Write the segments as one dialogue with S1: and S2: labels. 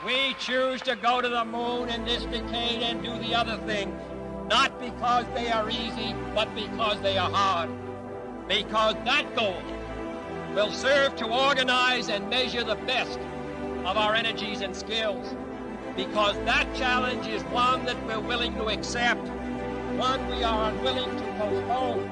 S1: We choose to go to the moon in this decade and do the other things, not because they are easy, but because they are hard. Because that goal will serve to organize and measure the best of our energies and skills. Because that challenge is one that we're willing to accept, one we are unwilling to postpone.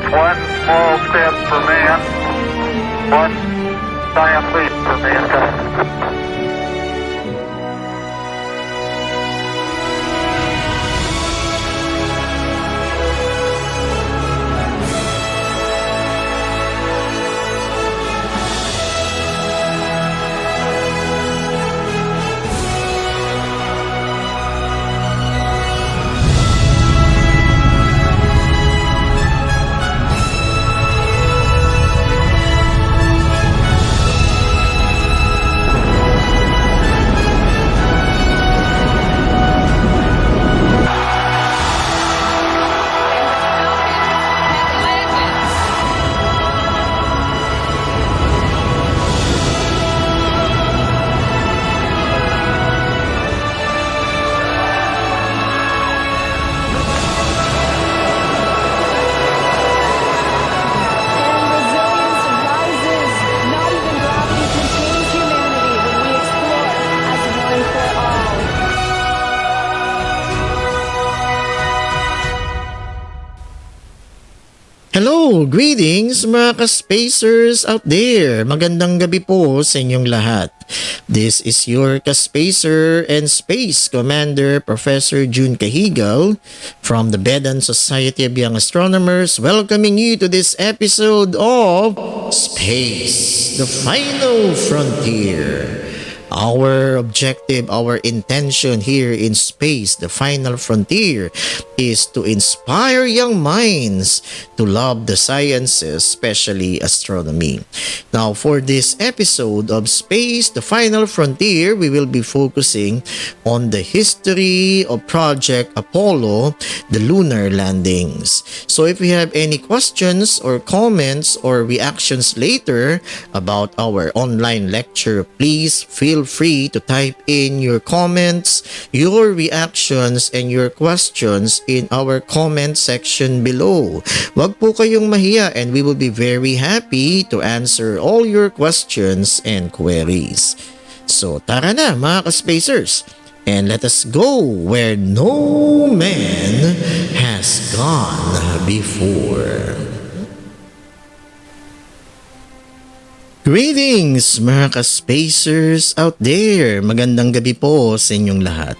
S2: One small step for man, one giant leap for mankind.
S3: Hello, greetings mga ka-spacers out there. Magandang gabi po sa inyong lahat. This is your ka-spacer and space commander, Professor June Cajigal from the BEDAN Society of Young Astronomers, welcoming you to this episode of Space, the Final Frontier. Our objective, our intention here in Space, the Final Frontier, is to inspire young minds to love the sciences, especially astronomy. Now, for this episode of Space, the Final Frontier, we will be focusing on the history of Project Apollo, the lunar landings. So if we have any questions or comments or reactions later about our online lecture, please feel free to type in your comments, your reactions, and your questions in our comment section below. Wag po kayong mahiya, and we will be very happy to answer all your questions and queries. So tara na mga ka-spacers, and let us go where no man has gone before. Greetings mga ka-spacers out there. Magandang gabi po sa inyong lahat.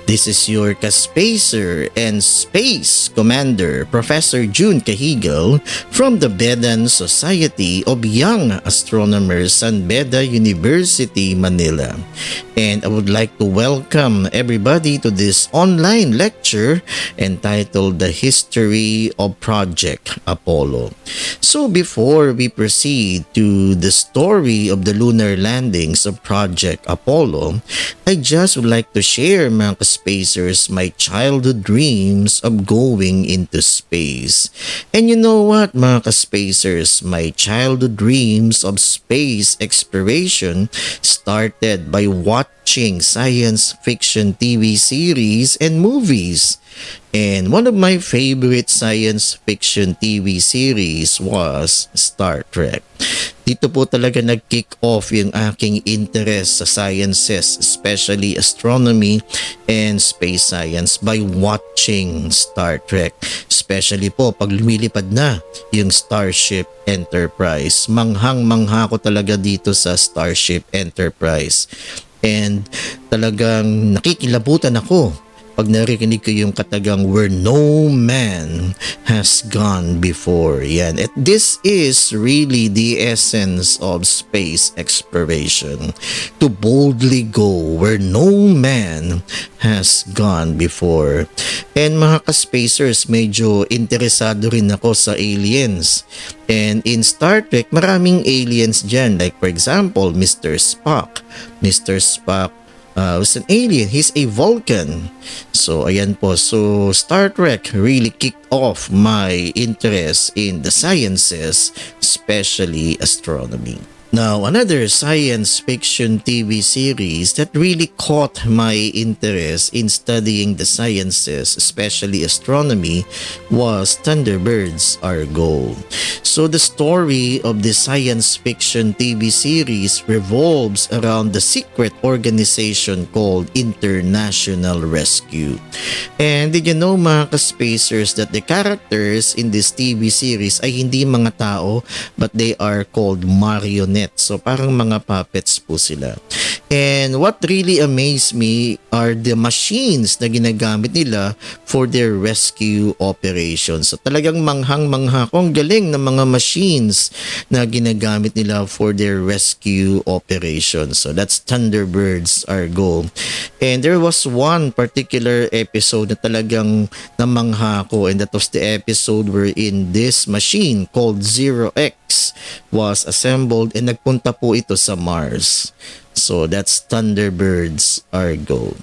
S3: This is your Kaspacer and Space Commander, Professor June Cajigal from the BEDAN Society of Young Astronomers, San Beda University, Manila. And I would like to welcome everybody to this online lecture entitled The History of Project Apollo. So before we proceed to the story of the lunar landings of Project Apollo, I just would like to share, mga Kaspacers, my childhood dreams of going into space. And you know what, mga Kaspacers, my childhood dreams of space exploration started by watching science fiction TV series and movies. And one of my favorite science fiction TV series was Star Trek. Dito po talaga nag-kick off yung aking interest sa sciences, especially astronomy and space science, by watching Star Trek. Especially po pag lumilipad na yung Starship Enterprise. Manghang-mangha ko talaga dito sa Starship Enterprise. And talagang nakikilabutan ako pag narinig ko yung katagang where no man has gone before. Yan. At this is really the essence of space exploration. To boldly go where no man has gone before. And mga Kaspacers, medyo interesado rin ako sa aliens. And in Star Trek, maraming aliens dyan. Like for example, Mr. Spock. Mr. Spock was an alien. He's a Vulcan. So ayan po. So Star Trek really kicked off my interest in the sciences, especially astronomy. Now, another science fiction TV series that really caught my interest in studying the sciences, especially astronomy, was Thunderbirds Are Go. So the story of the science fiction TV series revolves around the secret organization called International Rescue. And did you know, mga Kaspacers, that the characters in this TV series ay hindi mga tao, but they are called marionettes. So parang mga puppets po sila. And what really amazed me are the machines na ginagamit nila for their rescue operations. So talagang manghang-mangha ko. Ang galing ng mga machines na ginagamit nila for their rescue operations. So that's Thunderbirds Are Go. And there was one particular episode na talagang namangha ko, and that was the episode wherein this machine called Zero X was assembled and nagpunta po ito sa Mars. So that's Thunderbirds Are Go.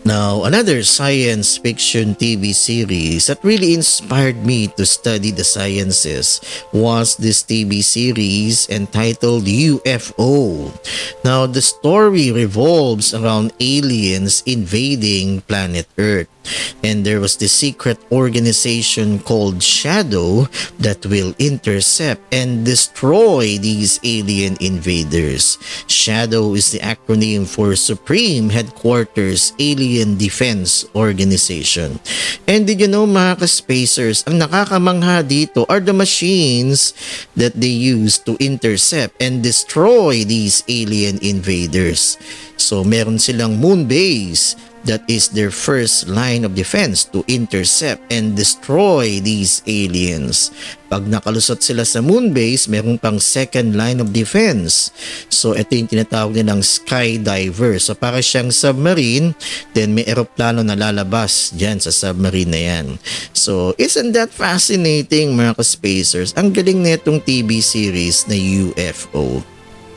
S3: Now, another science fiction TV series that really inspired me to study the sciences was this TV series entitled UFO. Now, the story revolves around aliens invading planet Earth. And there was the secret organization called Shadow that will intercept and destroy these alien invaders. Shadow is the acronym for Supreme Headquarters Alien Defense Organization. And did you know, mga Kaspacers, ang nakakamangha dito are the machines that they use to intercept and destroy these alien invaders. So meron silang moon base. That is their first line of defense, to intercept and destroy these aliens. Pag nakalusot sila sa moon base, meron pang second line of defense. So ito yung tinatawag nilang skydiver. So para siyang submarine, then may eroplano na lalabas dyan sa submarine na yan. So isn't that fascinating, mga Kaspacers? Ang galing na itong TV series na UFO.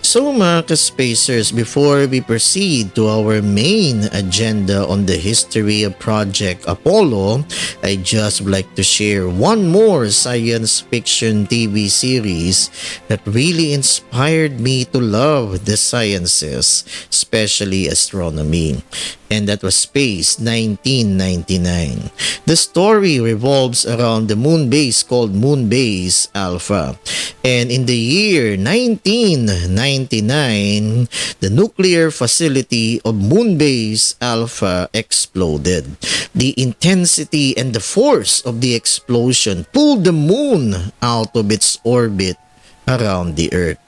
S3: So mga Kaspacers, before we proceed to our main agenda on the history of Project Apollo, I just would like to share one more science fiction TV series that really inspired me to love the sciences, especially astronomy. And that was Space 1999. The story revolves around the moon base called Moon Base Alpha. And in the year 1999, the nuclear facility of Moon Base Alpha exploded. The intensity and the force of the explosion pulled the moon out of its orbit around the Earth.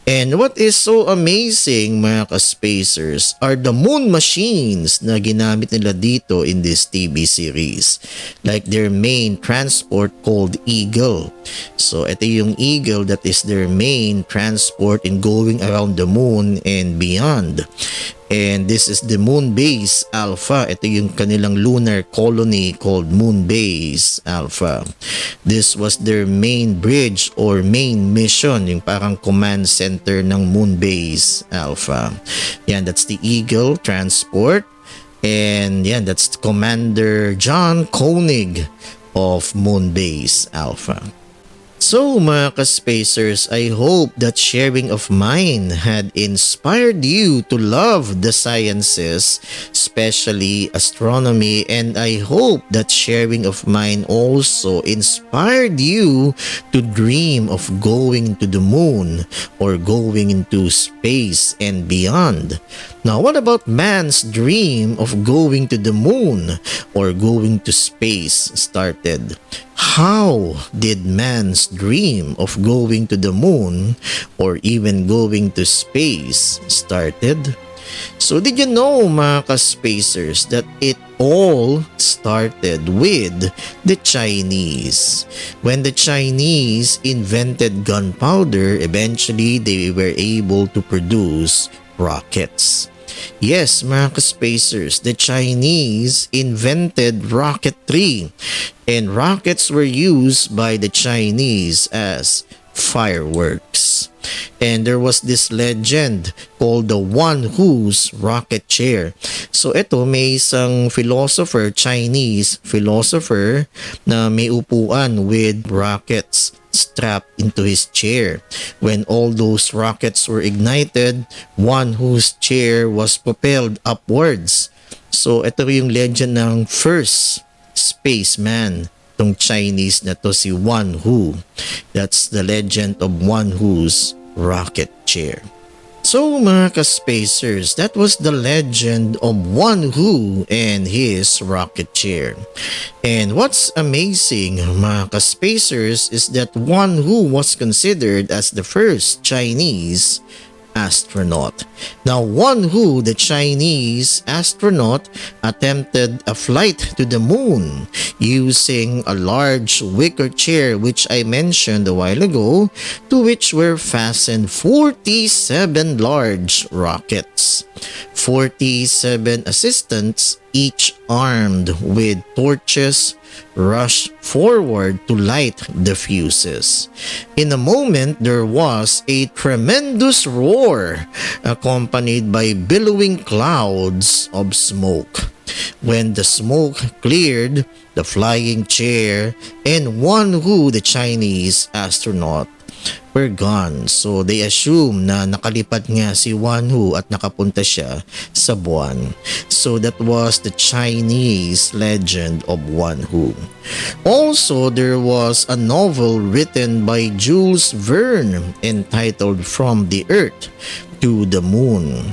S3: And what is so amazing mga ka-spacers are the moon machines na ginamit nila dito in this TV series. Like their main transport called Eagle. So ito yung Eagle that is their main transport in going around the moon and beyond. And this is the Moon Base Alpha. Ito yung kanilang lunar colony called Moon Base Alpha. This was their main bridge or main mission, yung parang command center ng Moon Base Alpha. Yan, that's the Eagle transport. And yan, that's Commander John Koenig of Moon Base Alpha. So mga ka-spacers, I hope that sharing of mine had inspired you to love the sciences, especially astronomy, and I hope that sharing of mine also inspired you to dream of going to the moon or going into space and beyond. Now, what about man's dream of going to the moon or going to space started? How did man's dream of going to the moon or even going to space started? So did you know mga ka-spacers that it all started with the Chinese? When the Chinese invented gunpowder, eventually they were able to produce rockets. Yes, mga ka-spacers, the Chinese invented rocketry, and rockets were used by the Chinese as fireworks. And there was this legend called the One Who's rocket chair. So ito, may isang philosopher, Chinese philosopher, na may upuan with rockets strapped into his chair. When all those rockets were ignited, One Who's chair was propelled upwards. So ito yung legend ng first spaceman, tong Chinese na to, si One Who. That's the legend of One Who's rocket chair. So mga ka-spacers, that was the legend of One Who and his rocket chair. And what's amazing mga ka-spacers is that One Who was considered as the first Chinese astronaut. Now, One Who, the Chinese astronaut, attempted a flight to the moon using a large wicker chair which I mentioned a while ago, to which were fastened 47 large rockets. 47 assistants, each armed with torches, rushed forward to light the fuses. In a moment, there was a tremendous roar, accompanied by billowing clouds of smoke. When the smoke cleared, the flying chair and One Who, the Chinese astronaut, were gone. So they assume na nakalipad nga si One Who at nakapunta siya sa buwan. So that was the Chinese legend of One Who. Also, there was a novel written by Jules Verne entitled From the Earth to the Moon.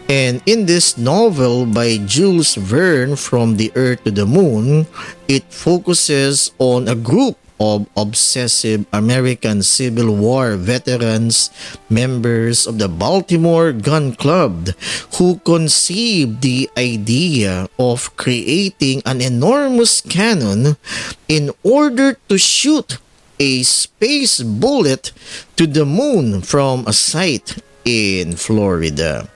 S3: And in this novel by Jules Verne, From the Earth to the Moon, it focuses on a group of obsessive American Civil War veterans, members of the Baltimore Gun Club, who conceived the idea of creating an enormous cannon in order to shoot a space bullet to the moon from a site in Florida.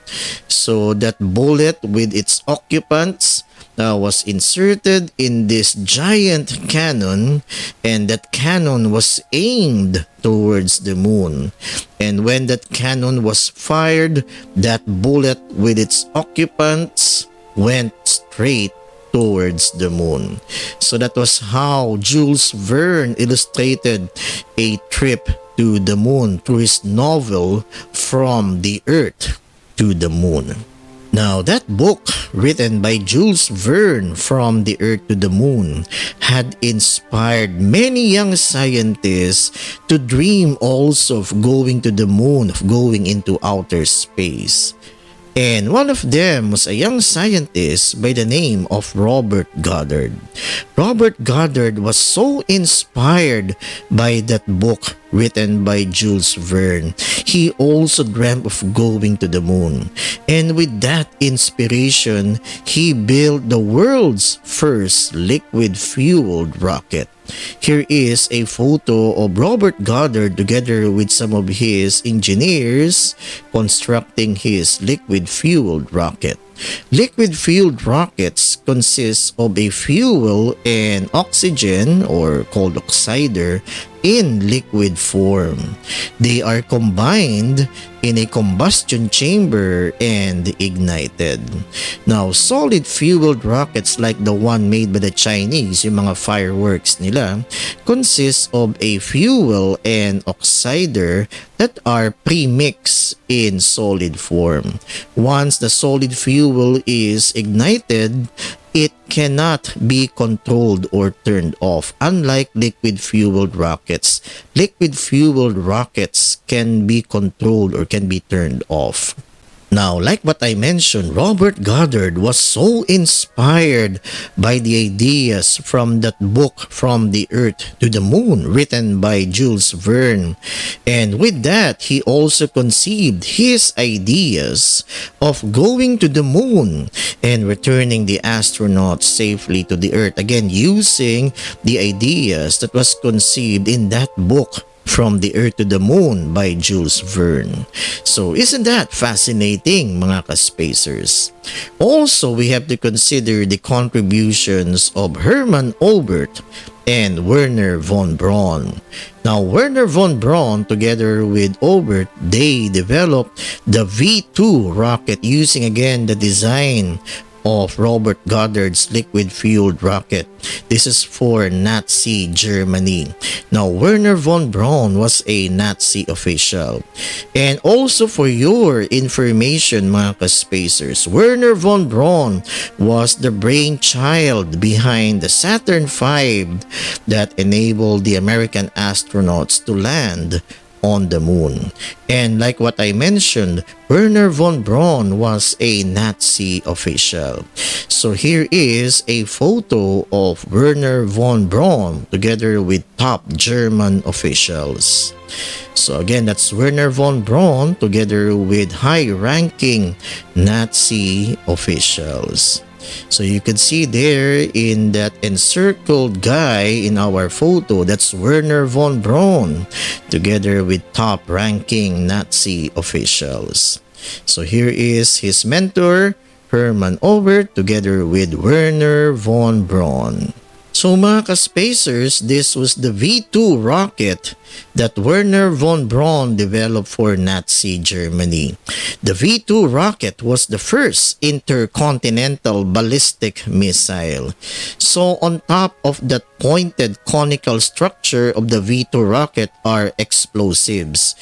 S3: So that bullet with its occupants was inserted in this giant cannon, and that cannon was aimed towards the moon. And when that cannon was fired, that bullet with its occupants went straight towards the moon. So that was how Jules Verne illustrated a trip to the moon through his novel From the Earth to the Moon. Now, that book, written by Jules Verne, From the Earth to the Moon, had inspired many young scientists to dream also of going to the moon, of going into outer space. And one of them was a young scientist by the name of Robert Goddard. Robert Goddard was so inspired by that book written by Jules Verne. He also dreamt of going to the moon. And with that inspiration, he built the world's first liquid-fueled rocket. Here is a photo of Robert Goddard together with some of his engineers constructing his liquid-fueled rocket. Liquid-fueled rockets consist of a fuel and oxygen, or called oxider, in liquid form. They are combined in a combustion chamber and ignited. Now, solid-fueled rockets like the one made by the Chinese, yung mga fireworks nila, consist of a fuel and oxider that are pre-mixed in solid form. Once the solid fuel is ignited, it cannot be controlled or turned off. Unlike liquid-fueled rockets, liquid-fueled rockets can be controlled or can be turned off. Now, like what I mentioned, Robert Goddard was so inspired by the ideas from that book, From the Earth to the Moon, written by Jules Verne. And with that, he also conceived his ideas of going to the moon and returning the astronauts safely to the Earth. Again, using the ideas that was conceived in that book, From the Earth to the Moon by Jules Verne. So isn't that fascinating, mga ka-spacers? Also, we have to consider the contributions of Hermann Oberth and Wernher von Braun. Now, Wernher von Braun, together with Oberth, they developed the V2 rocket using again the design of Robert Goddard's liquid-fueled rocket. This is for Nazi Germany. Now, Wernher von Braun was a Nazi official. And also for your information, mga ka-spacers, Wernher von Braun was the brainchild behind the Saturn V that enabled the American astronauts to land on the moon. And like what I mentioned, Wernher von Braun was a Nazi official. So here is a photo of Wernher von Braun together with top German officials. So again, that's Wernher von Braun together with high-ranking Nazi officials. So you can see there in that encircled guy in our photo, that's Wernher von Braun together with top-ranking Nazi officials. So here is his mentor, Hermann Oberth, together with Wernher von Braun. So mga ka-spacers, this was the V2 rocket that Wernher von Braun developed for Nazi Germany. The V2 rocket was the first intercontinental ballistic missile. So on top of that pointed conical structure of the V2 rocket are explosives.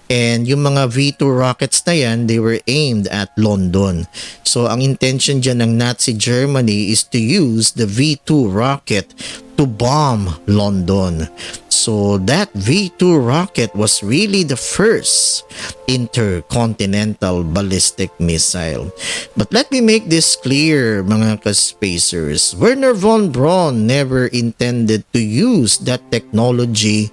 S3: And yung mga V2 rockets na yan, they were aimed at London. So ang intention dyan ng Nazi Germany is to use the V2 rocket to bomb London. So that V2 rocket was really the first intercontinental ballistic missile. But let me make this clear, mga ka-spacers. Wernher von Braun never intended to use that technology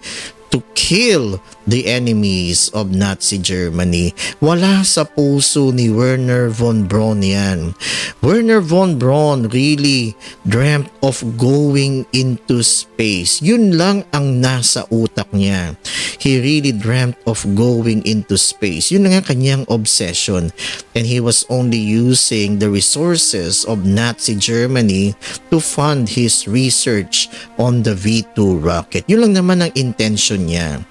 S3: to kill the enemies of Nazi Germany. Wala sa puso ni Wernher von Braun yan. Wernher von Braun really dreamt of going into space. Yun lang ang nasa utak niya. He really dreamt of going into space. Yun nga kanyang obsession. And he was only using the resources of Nazi Germany to fund his research on the V2 rocket. Yun lang naman ang intention niya.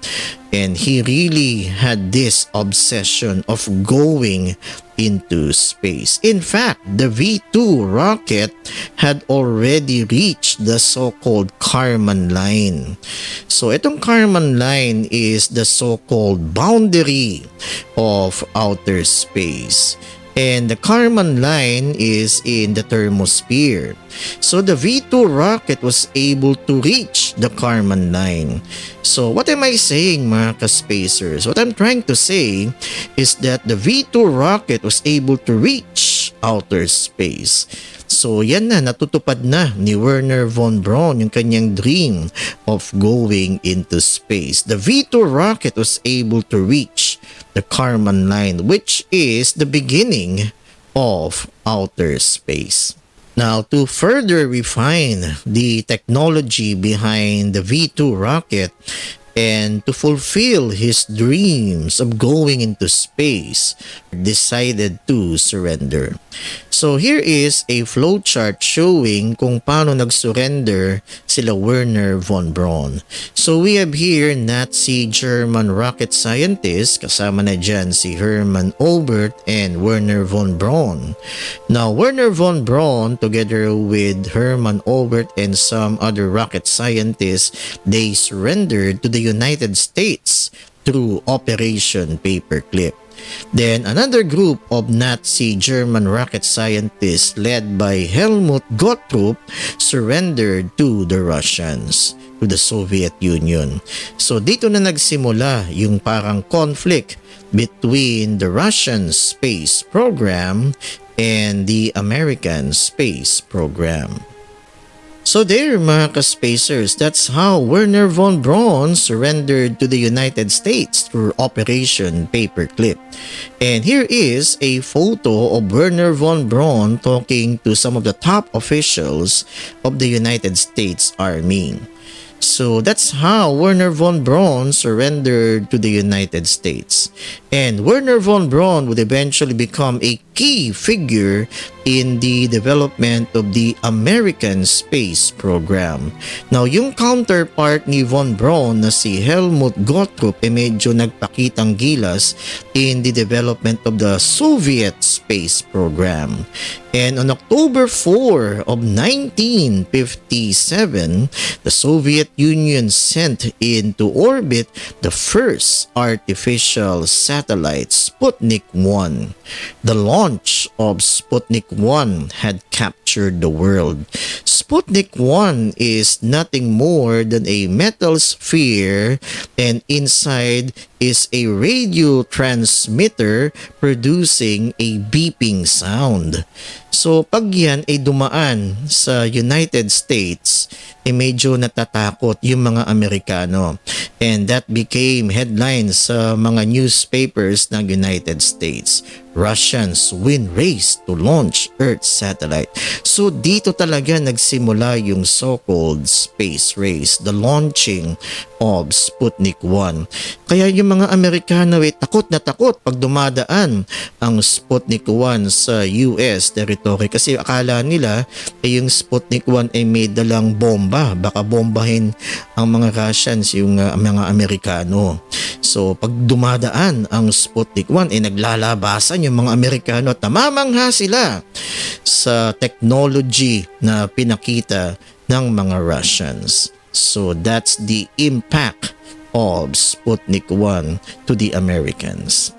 S3: And he really had this obsession of going into space. In fact, the V2 rocket had already reached the so-called Kármán line. So itong Kármán line is the so-called boundary of outer space. And the Kármán line is in the thermosphere. So the V2 rocket was able to reach the Kármán line. So what am I saying, mga ka-spacers? What I'm trying to say is that the V2 rocket was able to reach outer space. So yan na, natutupad na ni Wernher von Braun yung kanyang dream of going into space. The V2 rocket was able to reach the Kármán line, which is the beginning of outer space. Now, to further refine the technology behind the V2 rocket and to fulfill his dreams of going into space, decided to surrender. So here is a flowchart showing kung paano nag-surrender sila Wernher von Braun. So we have here Nazi German rocket scientists, kasama na dyan si Hermann Oberth and Wernher von Braun. Now Wernher von Braun, together with Hermann Oberth and some other rocket scientists, they surrendered to the United States through Operation Paperclip. Then another group of Nazi German rocket scientists led by Helmut Gottrup surrendered to the Russians, to the Soviet Union. So dito na nagsimula yung parang conflict between the Russian space program and the American space program. So there, mga ka-spacers, that's how Wernher von Braun surrendered to the United States through Operation Paperclip. And here is a photo of Wernher von Braun talking to some of the top officials of the United States Army. So that's how Wernher von Braun surrendered to the United States. And Wernher von Braun would eventually become a key figure in the development of the American space program. Now, yung counterpart ni von Braun na si Helmut Gottrup medyo nagpakitang gilas in the development of the Soviet space program. And on October 4 of 1957, the Soviet Union sent into orbit the first artificial satellite, Sputnik 1. The launch of Sputnik 1 had captured the world. Sputnik 1 is nothing more than a metal sphere, and inside is a radio transmitter producing a beeping sound. So pag yan ay dumaan sa United States, medyo natatakot yung mga Amerikano. And that became headlines sa mga newspapers ng United States. Russians win race to launch Earth satellite. So dito talaga nagsimula yung so-called space race, the launching of Sputnik 1. Kaya yung mga Amerikano takot na takot pag dumadaan ang Sputnik 1 sa US territory kasi akala nila yung Sputnik 1 ay may dalang bomba, baka bombahin ang mga Russians yung mga Amerikano. So pag dumadaan ang Sputnik 1 naglalabasan yung mga Amerikano at namamangha sila sa technology na pinakita ng mga Russians. So that's the impact of Sputnik 1 to the Americans.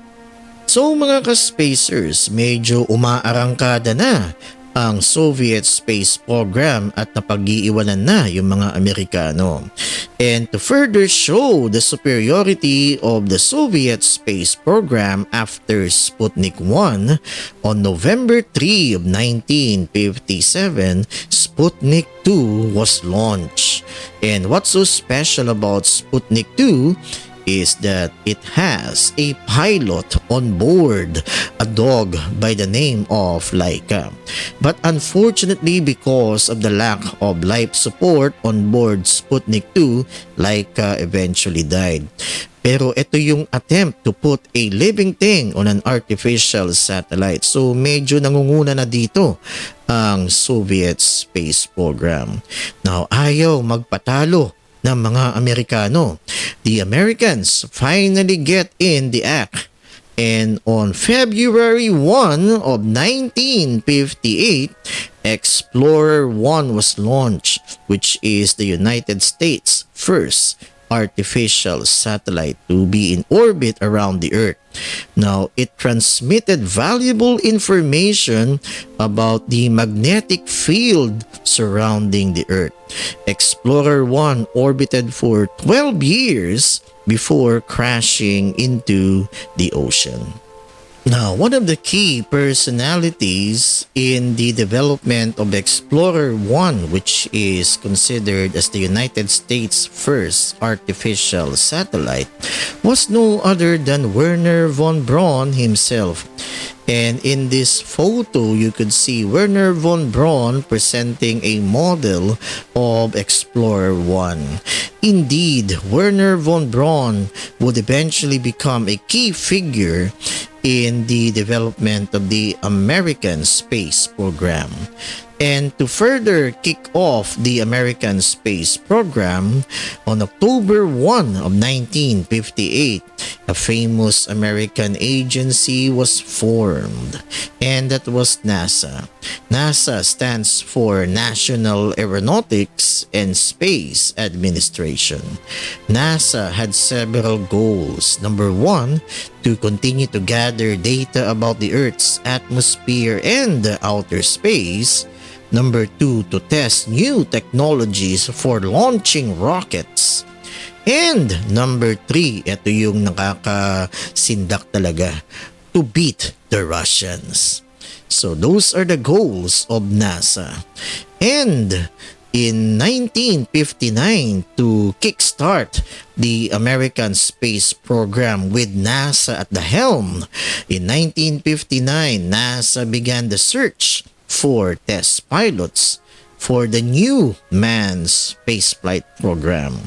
S3: So mga ka-spacers, medyo umaarangkada na ang Soviet space program at napag-iiwanan na yung mga Amerikano. And to further show the superiority of the Soviet space program after Sputnik 1, on November 3 of 1957, Sputnik 2 was launched. And what's so special about Sputnik 2 is that it has a pilot on board, a dog by the name of Laika. But unfortunately, because of the lack of life support on board Sputnik 2, Laika eventually died. Pero ito yung attempt to put a living thing on an artificial satellite. So medyo nangunguna na dito ang Soviet space program. Now ayaw magpatalo ng mga Amerikano. The Americans finally get in the act. And on February 1 of 1958, Explorer 1 was launched, which is the United States' first artificial satellite to be in orbit around the Earth. Now, it transmitted valuable information about the magnetic field surrounding the Earth. Explorer 1 orbited for 12 years before crashing into the ocean. Now, one of the key personalities in the development of Explorer 1, which is considered as the United States' first artificial satellite, was no other than Wernher von Braun himself. And in this photo, you could see Wernher von Braun presenting a model of Explorer 1. Indeed, Wernher von Braun would eventually become a key figure in the development of the American space program. And to further kick off the American space program, on October 1 of 1958, a famous American agency was formed, and that was NASA. NASA stands for National Aeronautics and Space Administration. NASA had several goals. Number one, to continue to gather data about the Earth's atmosphere and outer space. Number 2, to test new technologies for launching rockets. And number 3, ito yung nakakasindak talaga, to beat the Russians. So those are the goals of NASA. And in 1959, to kickstart the American space program with NASA at the helm, in 1959, NASA began the search for test pilots for the new manned spaceflight program.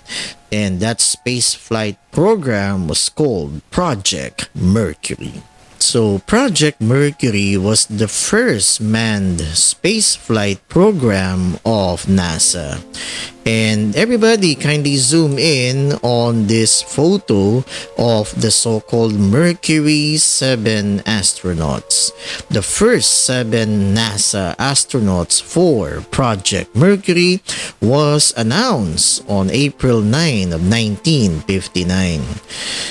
S3: And that spaceflight program was called Project Mercury. So Project Mercury was the first manned spaceflight program of NASA. And everybody kindly zoom in on this photo of the so-called Mercury 7 astronauts. The first 7 NASA astronauts for Project Mercury was announced on April 9 of 1959.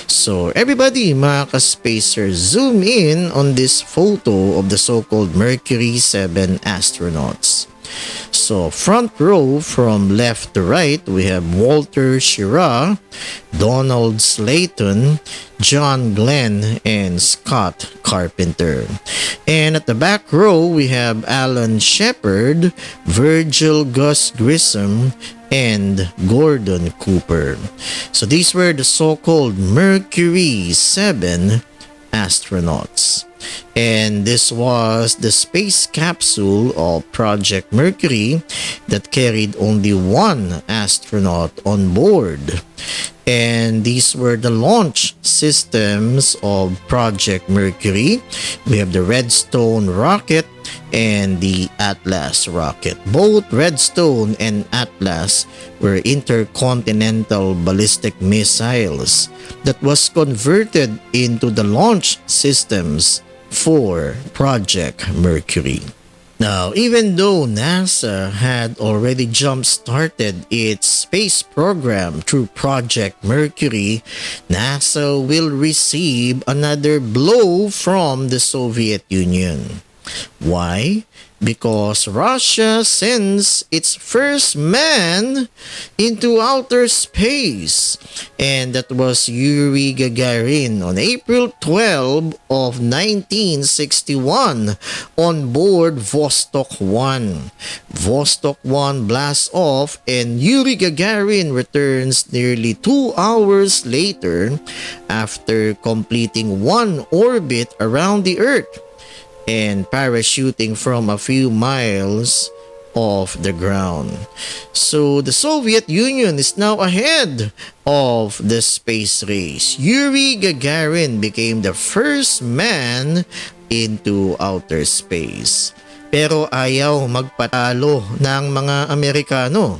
S3: So everybody, mga ka-spacers, zoom in on this photo of the so-called Mercury 7 astronauts. So front row from left to right, we have Walter Schirra, Donald Slayton, John Glenn, and Scott Carpenter. And at the back row, we have Alan Shepard, Virgil Gus Grissom, and Gordon Cooper. So these were the so-called Mercury 7 astronauts. And this was the space capsule of Project Mercury that carried only one astronaut on board. And these were the launch systems of Project Mercury. We have the Redstone rocket and the Atlas rocket. Both Redstone and Atlas were intercontinental ballistic missiles that was converted into the launch systems for Project Mercury. Now, even though NASA had already jump-started its space program through Project Mercury, NASA will receive another blow from the Soviet Union. Why? Because Russia sends its first man into outer space, and that was Yuri Gagarin on April 12 of 1961 on board Vostok 1. Vostok 1 blasts off and Yuri Gagarin returns nearly 2 hours later after completing one orbit around the Earth and parachuting from a few miles off the ground. So the Soviet Union is now ahead of the space race. Yuri Gagarin became the first man into outer space. Pero ayaw magpatalo ng mga Amerikano.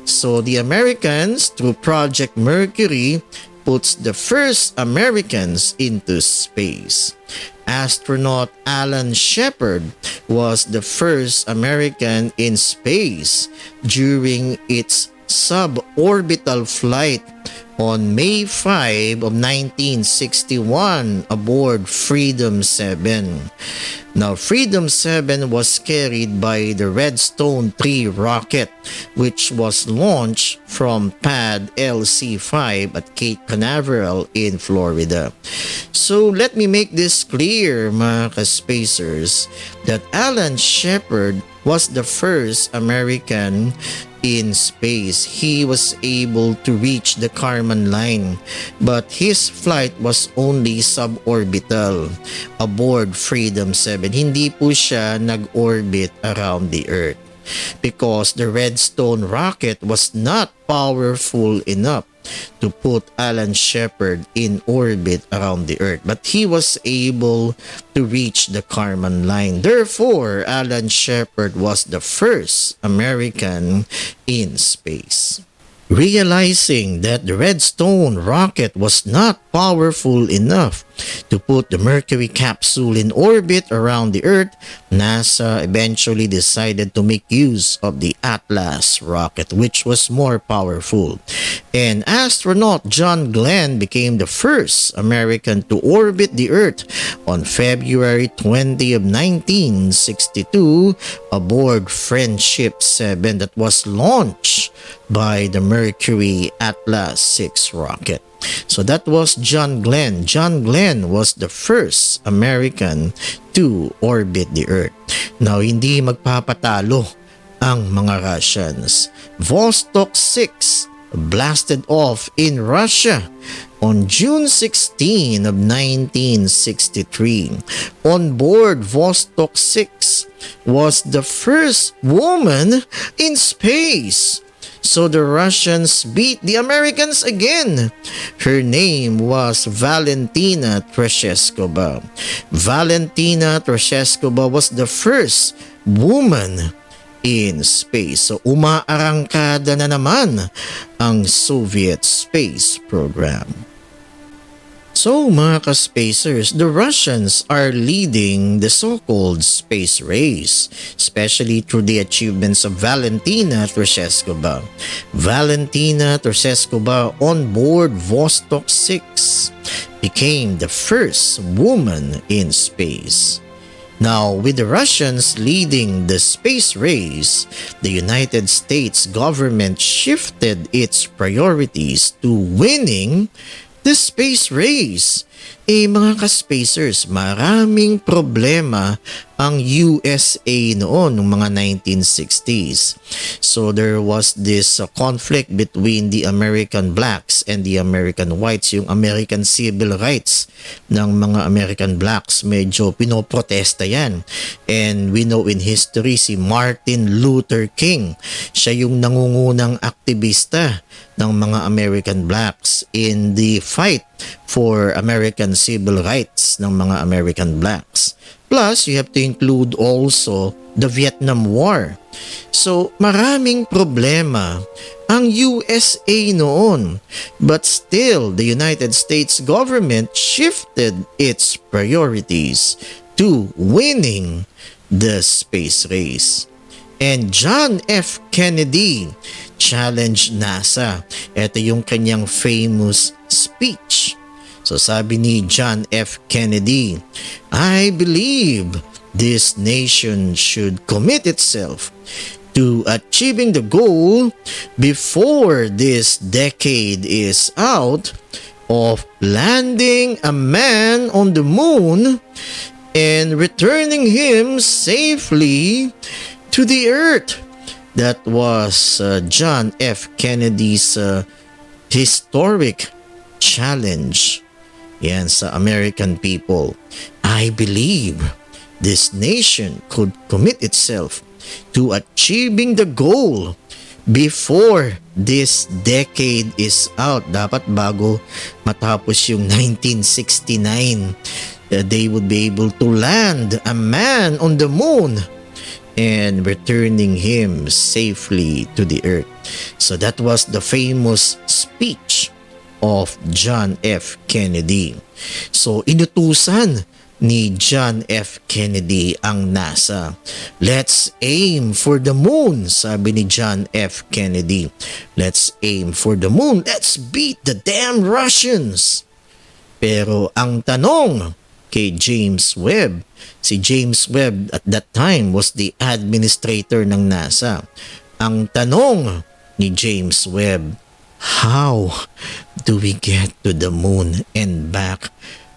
S3: So the Americans, through Project Mercury, puts the first Americans into space. Astronaut Alan Shepard was the first American in space during its suborbital flight on May 5 of 1961 aboard Freedom 7. Now, Freedom 7 was carried by the Redstone 3 rocket, which was launched from pad LC5 at Cape Canaveral in Florida. So, let me make this clear, mga ka-spacers, that Alan Shepard was the first American in space. He was able to reach the Kármán line, but his flight was only suborbital aboard Freedom 7. Hindi po siya nag-orbit around the Earth because the Redstone rocket was not powerful enough to put Alan Shepard in orbit around the Earth, but he was able to reach the Kármán line. Therefore, Alan Shepard was the first American in space. Realizing that the Redstone rocket was not powerful enough to put the Mercury capsule in orbit around the Earth, NASA eventually decided to make use of the Atlas rocket, which was more powerful. And astronaut John Glenn became the first American to orbit the Earth on February 20 of 1962 aboard Friendship 7 that was launched by the Mercury Atlas 6 rocket. So that was John Glenn. John Glenn was the first American to orbit the Earth. Now, hindi magpapatalo ang mga Russians. Vostok 6 blasted off in Russia on June 16 of 1963. On board Vostok 6 was the first woman in space. So the Russians beat the Americans again. Her name was Valentina Tereshkova. Valentina Tereshkova was the first woman in space. So umaarangkada na naman ang Soviet space program. So mga ka-spacers, the Russians are leading the so-called space race, especially through the achievements of Valentina Tereshkova. Valentina Tereshkova on board Vostok 6 became the first woman in space. Now, with the Russians leading the space race, the United States government shifted its priorities to winning the space race. Mga ka-spacers, maraming problema ang USA noon, noong mga 1960s. So there was this conflict between the American blacks and the American whites. Yung American civil rights ng mga American blacks, medyo pinoprotesta yan. And we know in history, si Martin Luther King, siya yung nangungunang aktivista ng mga American blacks in the fight for American civil rights ng mga American blacks. Plus, you have to include also the Vietnam War. So, maraming problema ang USA noon. But still, the United States government shifted its priorities to winning the space race. And John F. Kennedy challenged NASA. Ito yung kanyang famous speech. So sabi ni John F. Kennedy, I believe this nation should commit itself to achieving the goal before this decade is out of landing a man on the moon and returning him safely to the earth. That was John F. Kennedy's historic challenge. Yan sa American people. I believe this nation could commit itself to achieving the goal before this decade is out. Dapat bago matapos yung 1969, they would be able to land a man on the moon and returning him safely to the earth. So that was the famous speech of John F. Kennedy. So inutusan ni John F. Kennedy ang NASA. Let's aim for the moon, sabi ni John F. Kennedy. Let's aim for the moon. Let's beat the damn Russians. Pero ang tanong, kay James Webb. Si James Webb at that time was the administrator ng NASA. Ang tanong ni James Webb, how do we get to the moon and back?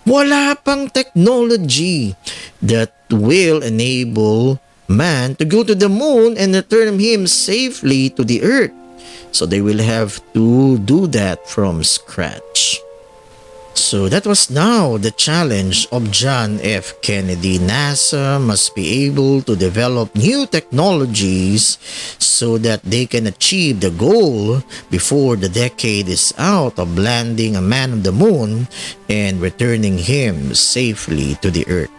S3: Wala pang technology that will enable man to go to the moon and return him safely to the earth. So they will have to do that from scratch. So that was now the challenge of John F. Kennedy. NASA must be able to develop new technologies so that they can achieve the goal before the decade is out of landing a man on the moon and returning him safely to the earth.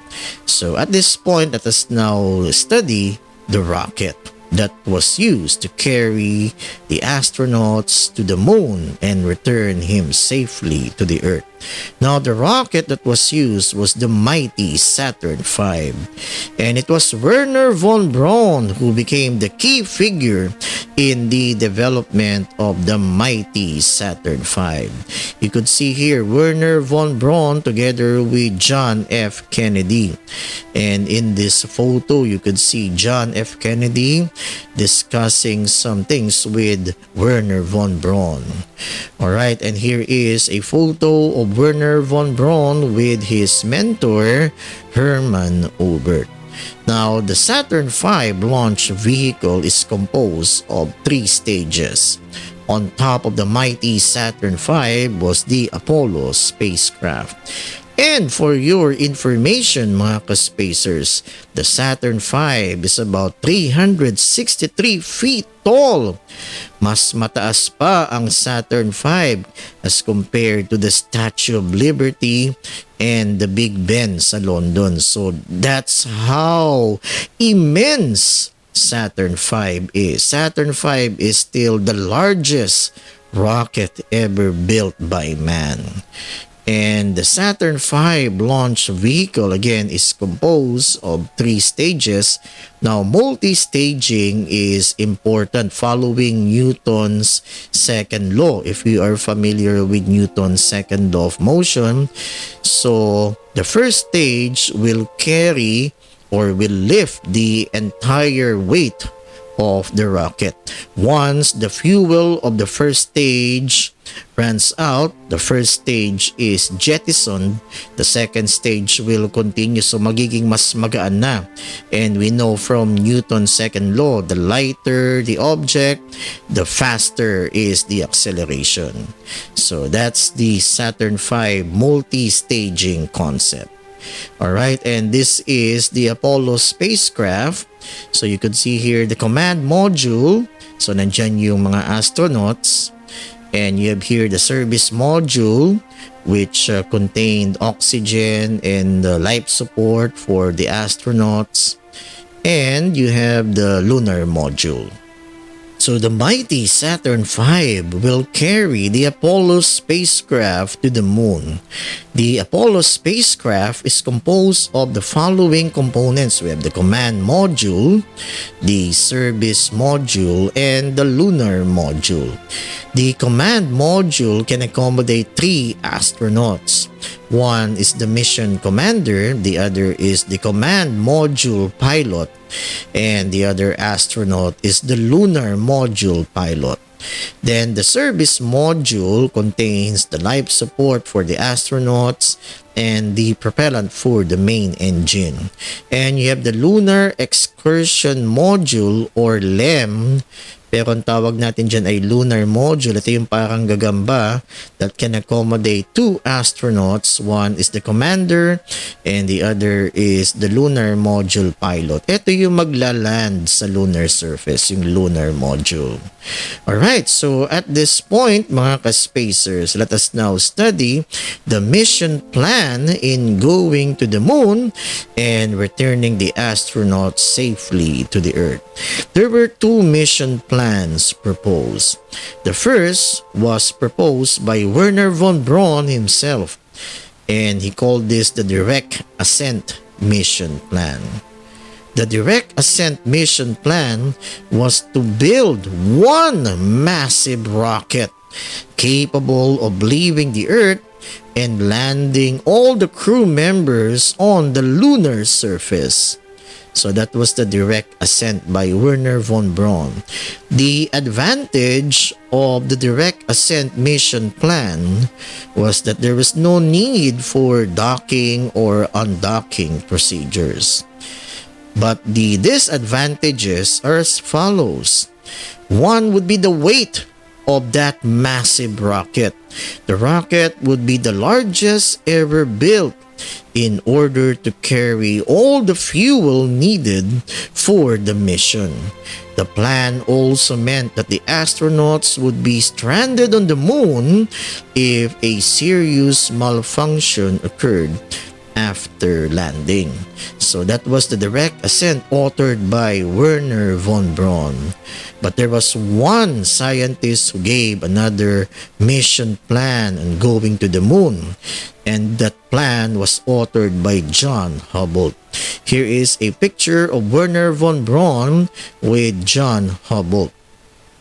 S3: So at this point, let us now study the rocket that was used to carry the astronauts to the moon and return him safely to the earth. Now, the rocket that was used was the mighty Saturn V, and it was Wernher von Braun who became the key figure in the development of the mighty Saturn V. You could see here Wernher von Braun together with John F. Kennedy, and in this photo you could see John F. Kennedy discussing some things with Wernher von Braun. Alright, and here is a photo of Wernher von Braun with his mentor Hermann Oberth. Now, the Saturn V launch vehicle is composed of 3 stages. On top of the mighty Saturn V was the Apollo spacecraft. And for your information, mga ka-spacers, the Saturn V is about 363 feet tall. Mas mataas pa ang Saturn V as compared to the Statue of Liberty and the Big Ben sa London. So that's how immense Saturn V is. Saturn V is still the largest rocket ever built by man. And the Saturn V launch vehicle again is composed of 3 stages. Now, multi-staging is important following Newton's second law. If you are familiar with Newton's second law of motion, so the first stage will carry or will lift the entire weight of the rocket. Once the fuel of the first stage runs out, the first stage is jettisoned, the second stage will continue, so magiging mas magaan na. And we know from Newton's second law, the lighter the object, the faster is the acceleration. So that's the Saturn V multi-staging concept. Alright, and this is the Apollo spacecraft. So you could see here the command module. So nandyan yung mga astronauts. And you have here the service module, which contained oxygen and life support for the astronauts. And you have the lunar module. So the mighty Saturn V will carry the Apollo spacecraft to the moon. The Apollo spacecraft is composed of the following components. We have the command module, the service module, and the lunar module. The command module can accommodate 3 astronauts. One is the mission commander, the other is the command module pilot, and the other astronaut is the lunar module pilot. Then the service module contains the life support for the astronauts and the propellant for the main engine. And you have the lunar excursion module or LEM, pero ang tawag natin dyan ay lunar module. Ito yung parang gagamba that can accommodate 2 astronauts. One is the commander and the other is the lunar module pilot. Ito yung maglaland sa lunar surface, yung lunar module. Alright, so at this point, mga ka-spacers, let us now study the mission plan in going to the moon and returning the astronauts safely to the Earth. There were 2 mission plans proposed. The first was proposed by Wernher von Braun himself, and he called this the Direct Ascent Mission Plan. The Direct Ascent Mission Plan was to build one massive rocket capable of leaving the Earth and landing all the crew members on the lunar surface. So that was the direct ascent by Wernher von Braun. The advantage of the direct ascent mission plan was that there was no need for docking or undocking procedures. But the disadvantages are as follows. One would be the weight of that massive rocket. The rocket would be the largest ever built in order to carry all the fuel needed for the mission. The plan also meant that the astronauts would be stranded on the moon if a serious malfunction occurred after landing. So that was the direct ascent authored by Wernher von Braun. But there was one scientist who gave another mission plan on going to the moon, and that plan was authored by John Hubble. Here is a picture of Wernher von Braun with John Hubble.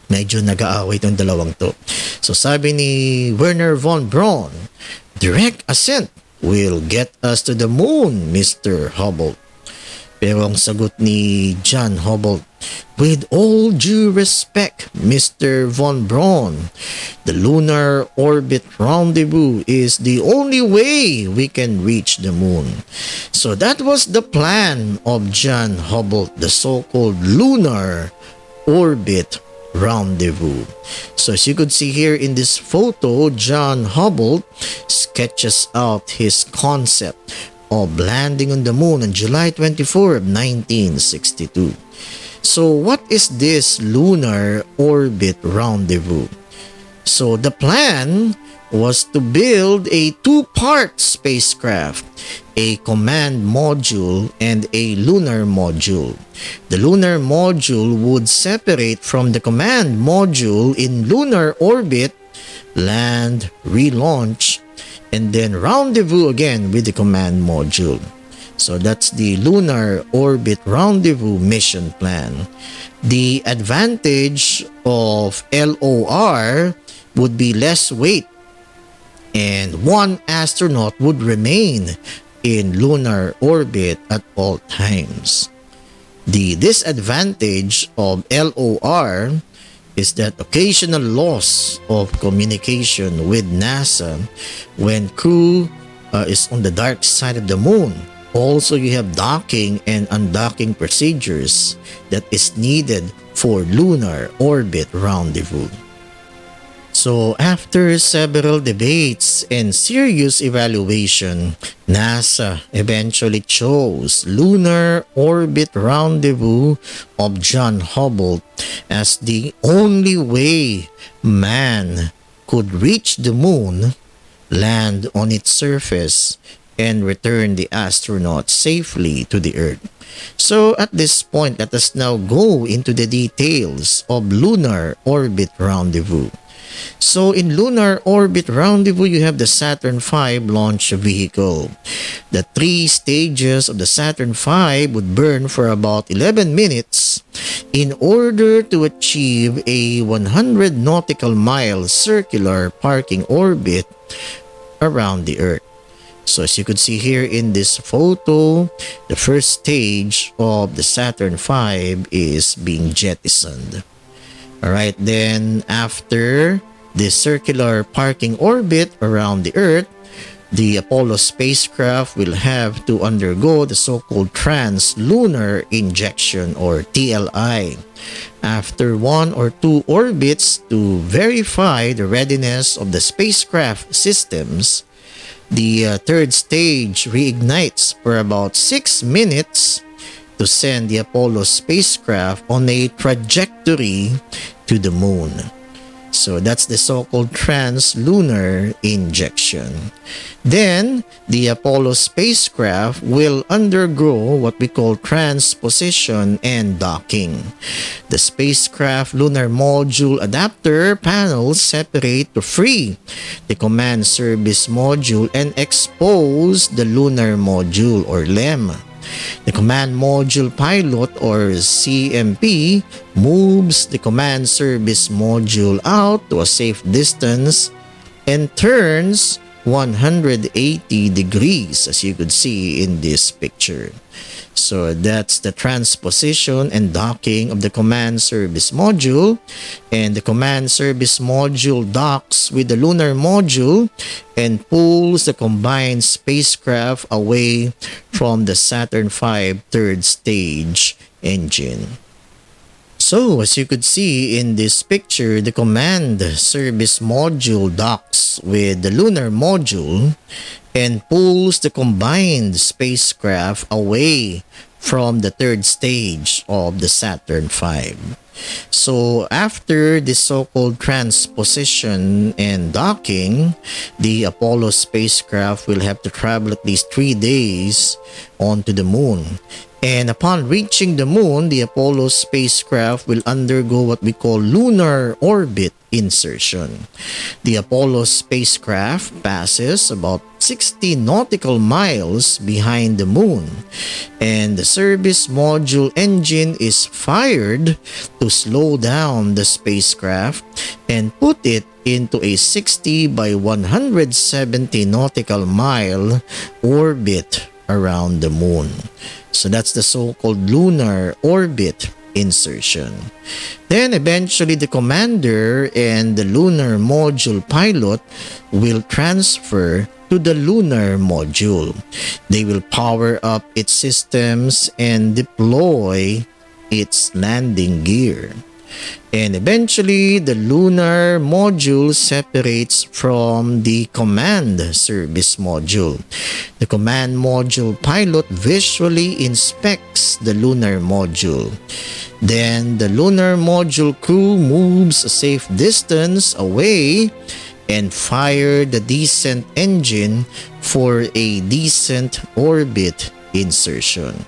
S3: Medyo nag-aaway itong dalawang to. So sabi ni Wernher von Braun, direct ascent will get us to the moon, Mr. Hubble. Pero ang sagot ni John Hubble, with all due respect, Mr. von Braun, the lunar orbit rendezvous is the only way we can reach the moon. So that was the plan of John Hubble, the so-called lunar orbit rendezvous. So as you could see here in this photo, John Hubble sketches out his concept of landing on the moon on July 24 of 1962. So what is this lunar orbit rendezvous? So the plan was to build a two-part spacecraft, a command module and a lunar module. The lunar module would separate from the command module in lunar orbit, land, relaunch, and then rendezvous again with the command module. So that's the lunar orbit rendezvous mission plan. The advantage of LOR would be less weight, and one astronaut would remain in lunar orbit at all times. The disadvantage of LOR is that occasional loss of communication with NASA when crew is on the dark side of the moon. Also, you have docking and undocking procedures that is needed for lunar orbit rendezvous. So after several debates and serious evaluation, NASA eventually chose lunar orbit rendezvous of John Hubble as the only way man could reach the moon, land on its surface, and return the astronauts safely to the Earth. So at this point, let us now go into the details of lunar orbit rendezvous. So in lunar orbit rendezvous, you have the Saturn V launch vehicle. The 3 stages of the Saturn V would burn for about 11 minutes in order to achieve a 100 nautical mile circular parking orbit around the Earth. So as you could see here in this photo, the first stage of the Saturn V is being jettisoned. Alright, then after the circular parking orbit around the Earth, the Apollo spacecraft will have to undergo the so-called trans-lunar injection or TLI. After 1 or 2 orbits to verify the readiness of the spacecraft systems, the third stage reignites for about 6 minutes to send the Apollo spacecraft on a trajectory to the moon. So that's the so-called trans-lunar injection. Then, the Apollo spacecraft will undergo what we call transposition and docking. The spacecraft lunar module adapter panels separate to free the command service module and expose the lunar module or LEM. The command module pilot or CMP moves the command service module out to a safe distance and turns 180 degrees, as you could see in this picture. So that's the transposition and docking of the command service module, and the command service module docks with the lunar module and pulls the combined spacecraft away from the Saturn V third stage engine. So, as you could see in this picture, the command service module docks with the lunar module and pulls the combined spacecraft away from the third stage of the Saturn V. So, after the so-called transposition and docking, the Apollo spacecraft will have to travel at least 3 days onto the moon. And upon reaching the moon, the Apollo spacecraft will undergo what we call lunar orbit insertion. The Apollo spacecraft passes about 60 nautical miles behind the moon, and the service module engine is fired to slow down the spacecraft and put it into a 60 by 170 nautical mile orbit around the moon. So that's the so-called lunar orbit insertion. Then eventually the commander and the lunar module pilot will transfer to the lunar module. They will power up its systems and deploy its landing gear. And eventually, the lunar module separates from the command service module. The command module pilot visually inspects the lunar module. Then, the lunar module crew moves a safe distance away and fire the descent engine for a descent orbit insertion.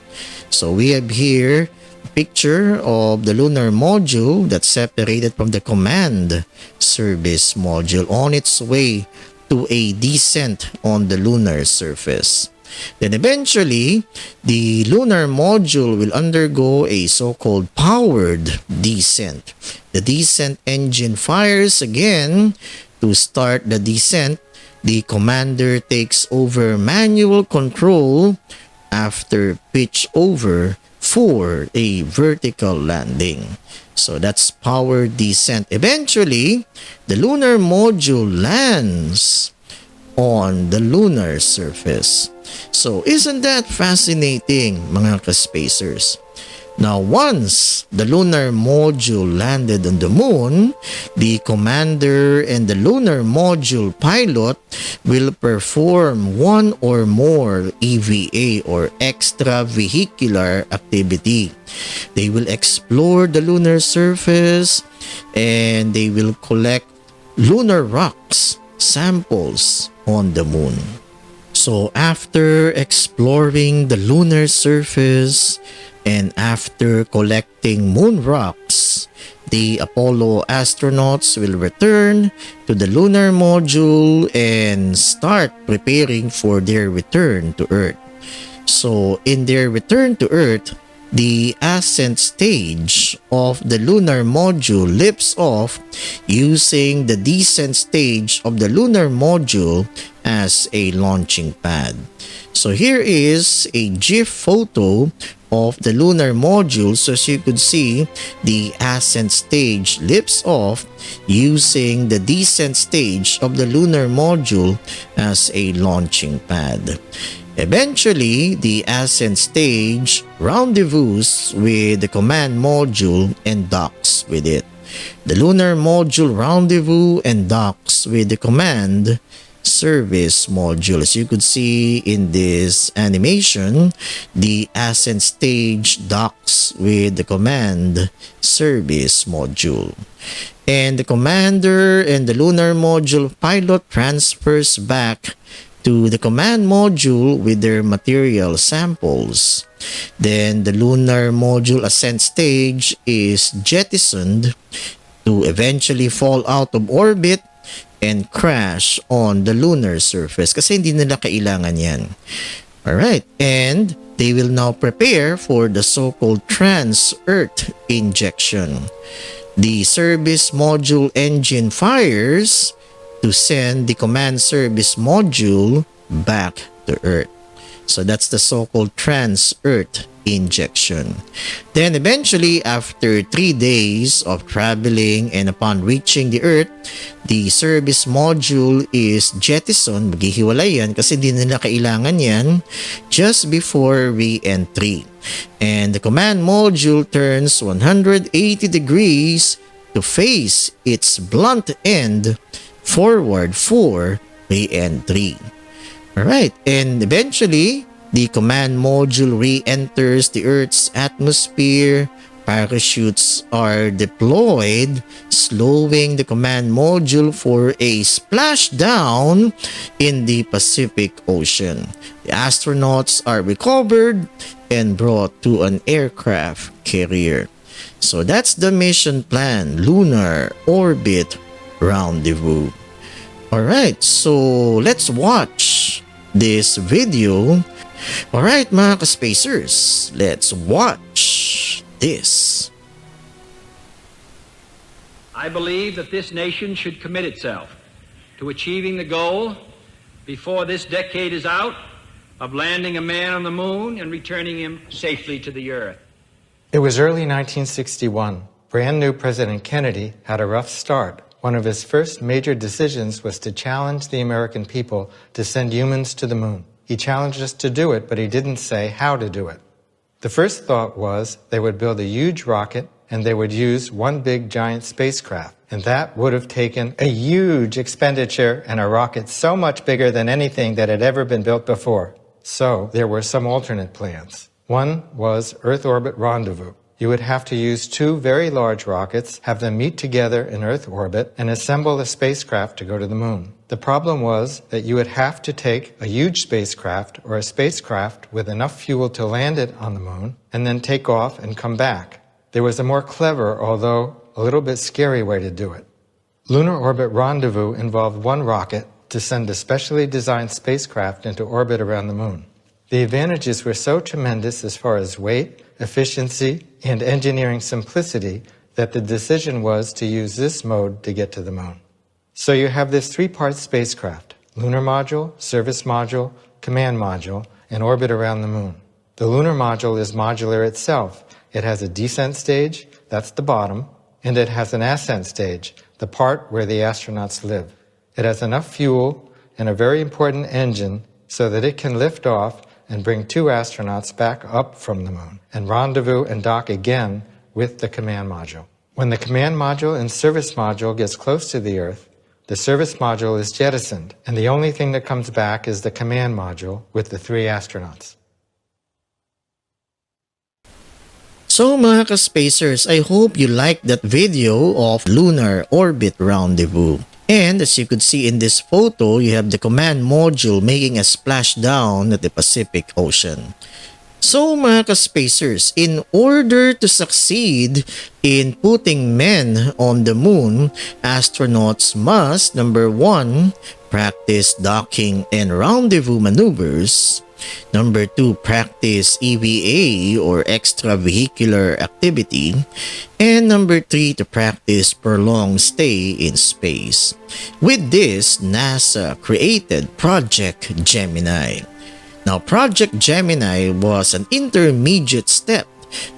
S3: So, we have here picture of the lunar module that's separated from the command service module on its way to a descent on the lunar surface. Then eventually, the lunar module will undergo a so-called powered descent. The descent engine fires again to start the descent. The commander takes over manual control after pitch over for a vertical landing. So that's power descent. Eventually, the lunar module lands on the lunar surface. So isn't that fascinating, mga ka-spacers? Now, once the lunar module landed on the moon, the commander and the lunar module pilot will perform one or more EVA or extravehicular activity. They will explore the lunar surface and they will collect lunar rocks samples on the moon. So after exploring the lunar surface and after collecting moon rocks, the Apollo astronauts will return to the lunar module and start preparing for their return to Earth. So in their return to Earth, the ascent stage of the lunar module lifts off using the descent stage of the lunar module as a launching pad. So here is a GIF photo of the lunar module. So as you could see, the ascent stage lifts off using the descent stage of the lunar module as a launching pad. Eventually, the ascent stage rendezvous with the command module and docks with it. The lunar module rendezvous and docks with the command service module. As you could see in this animation, the ascent stage docks with the command service module. And the commander and the lunar module pilot transfers back to the command module with their material samples. Then the lunar module ascent stage is jettisoned to eventually fall out of orbit and crash on the lunar surface kasi hindi nila kailangan yan. Alright, and they will now prepare for the so-called trans-Earth injection. The service module engine fires to send the command service module back to Earth. So that's the so-called trans-Earth injection. Then eventually, after 3 days of traveling and upon reaching the Earth, the service module is jettisoned. Maghihiwalay yan kasi di nila kailangan yan just before re-entry. And the command module turns 180 degrees to face its blunt end forward for re-entry. Alright, and eventually, the command module re-enters the Earth's atmosphere. Parachutes are deployed, slowing the command module for a splashdown in the Pacific Ocean. The astronauts are recovered and brought to an aircraft carrier. So that's the mission plan, Lunar Orbit Rendezvous. Alright, so let's watch this video. Alright mga ka-spacers, let's watch this.
S1: I believe that this nation should commit itself to achieving the goal before this decade is out of landing a man on the moon and returning him safely to the Earth.
S4: It was early 1961. Brand new President Kennedy had a rough start. One of his first major decisions was to challenge the American people to send humans to the moon. He challenged us to do it, but he didn't say how to do it. The first thought was they would build a huge rocket and they would use one big giant spacecraft. And that would have taken a huge expenditure and a rocket so much bigger than anything that had ever been built before. So there were some alternate plans. One was Earth Orbit Rendezvous. You would have to use 2 very large rockets, have them meet together in Earth orbit, and assemble a spacecraft to go to the moon. The problem was that you would have to take a huge spacecraft or a spacecraft with enough fuel to land it on the moon, and then take off and come back. There was a more clever, although a little bit scary way to do it. Lunar Orbit Rendezvous involved one rocket to send a specially designed spacecraft into orbit around the moon. The advantages were so tremendous as far as weight, efficiency, and engineering simplicity that the decision was to use this mode to get to the moon. So you have this 3-part spacecraft: lunar module, service module, command module, and orbit around the moon. The lunar module is modular itself. It has a descent stage, that's the bottom, and it has an ascent stage, the part where the astronauts live. It has enough fuel and a very important engine so that it can lift off and bring 2 astronauts back up from the moon and rendezvous and dock again with the command module. When the command module and service module gets close to the Earth, the service module is jettisoned, and the only thing that comes back is the command module with the 3 astronauts.
S3: So mga ka-spacers, I hope you liked that video of Lunar Orbit Rendezvous. And as you could see in this photo, you have the command module making a splashdown at the Pacific Ocean. So mga ka-spacers, in order to succeed in putting men on the moon, astronauts must, number 1, practice docking and rendezvous maneuvers. Number 2, practice EVA or extravehicular activity. And number 3, to practice prolonged stay in space. With this, NASA created Project Gemini. Now, Project Gemini was an intermediate step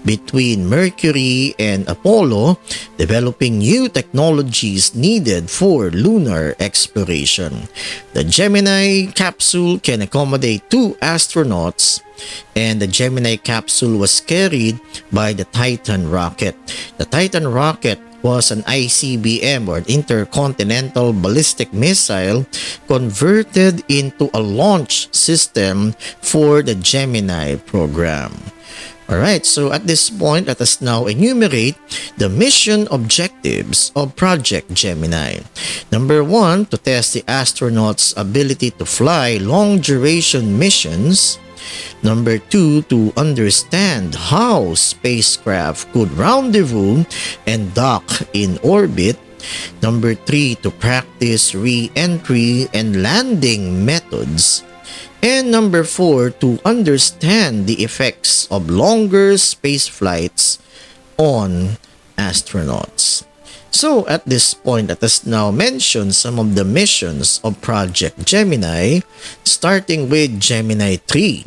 S3: between Mercury and Apollo, developing new technologies needed for lunar exploration. The Gemini capsule can accommodate 2 astronauts, and the Gemini capsule was carried by the Titan rocket. The Titan rocket was an ICBM or intercontinental ballistic missile converted into a launch system for the Gemini program. Alright, so at this point, let us now enumerate the mission objectives of Project Gemini. Number 1, to test the astronauts' ability to fly long-duration missions. Number 2, to understand how spacecraft could rendezvous and dock in orbit. Number 3, to practice re-entry and landing methods. And number 4, to understand the effects of longer space flights on astronauts. So at this point, let us now mention some of the missions of Project Gemini, starting with Gemini 3.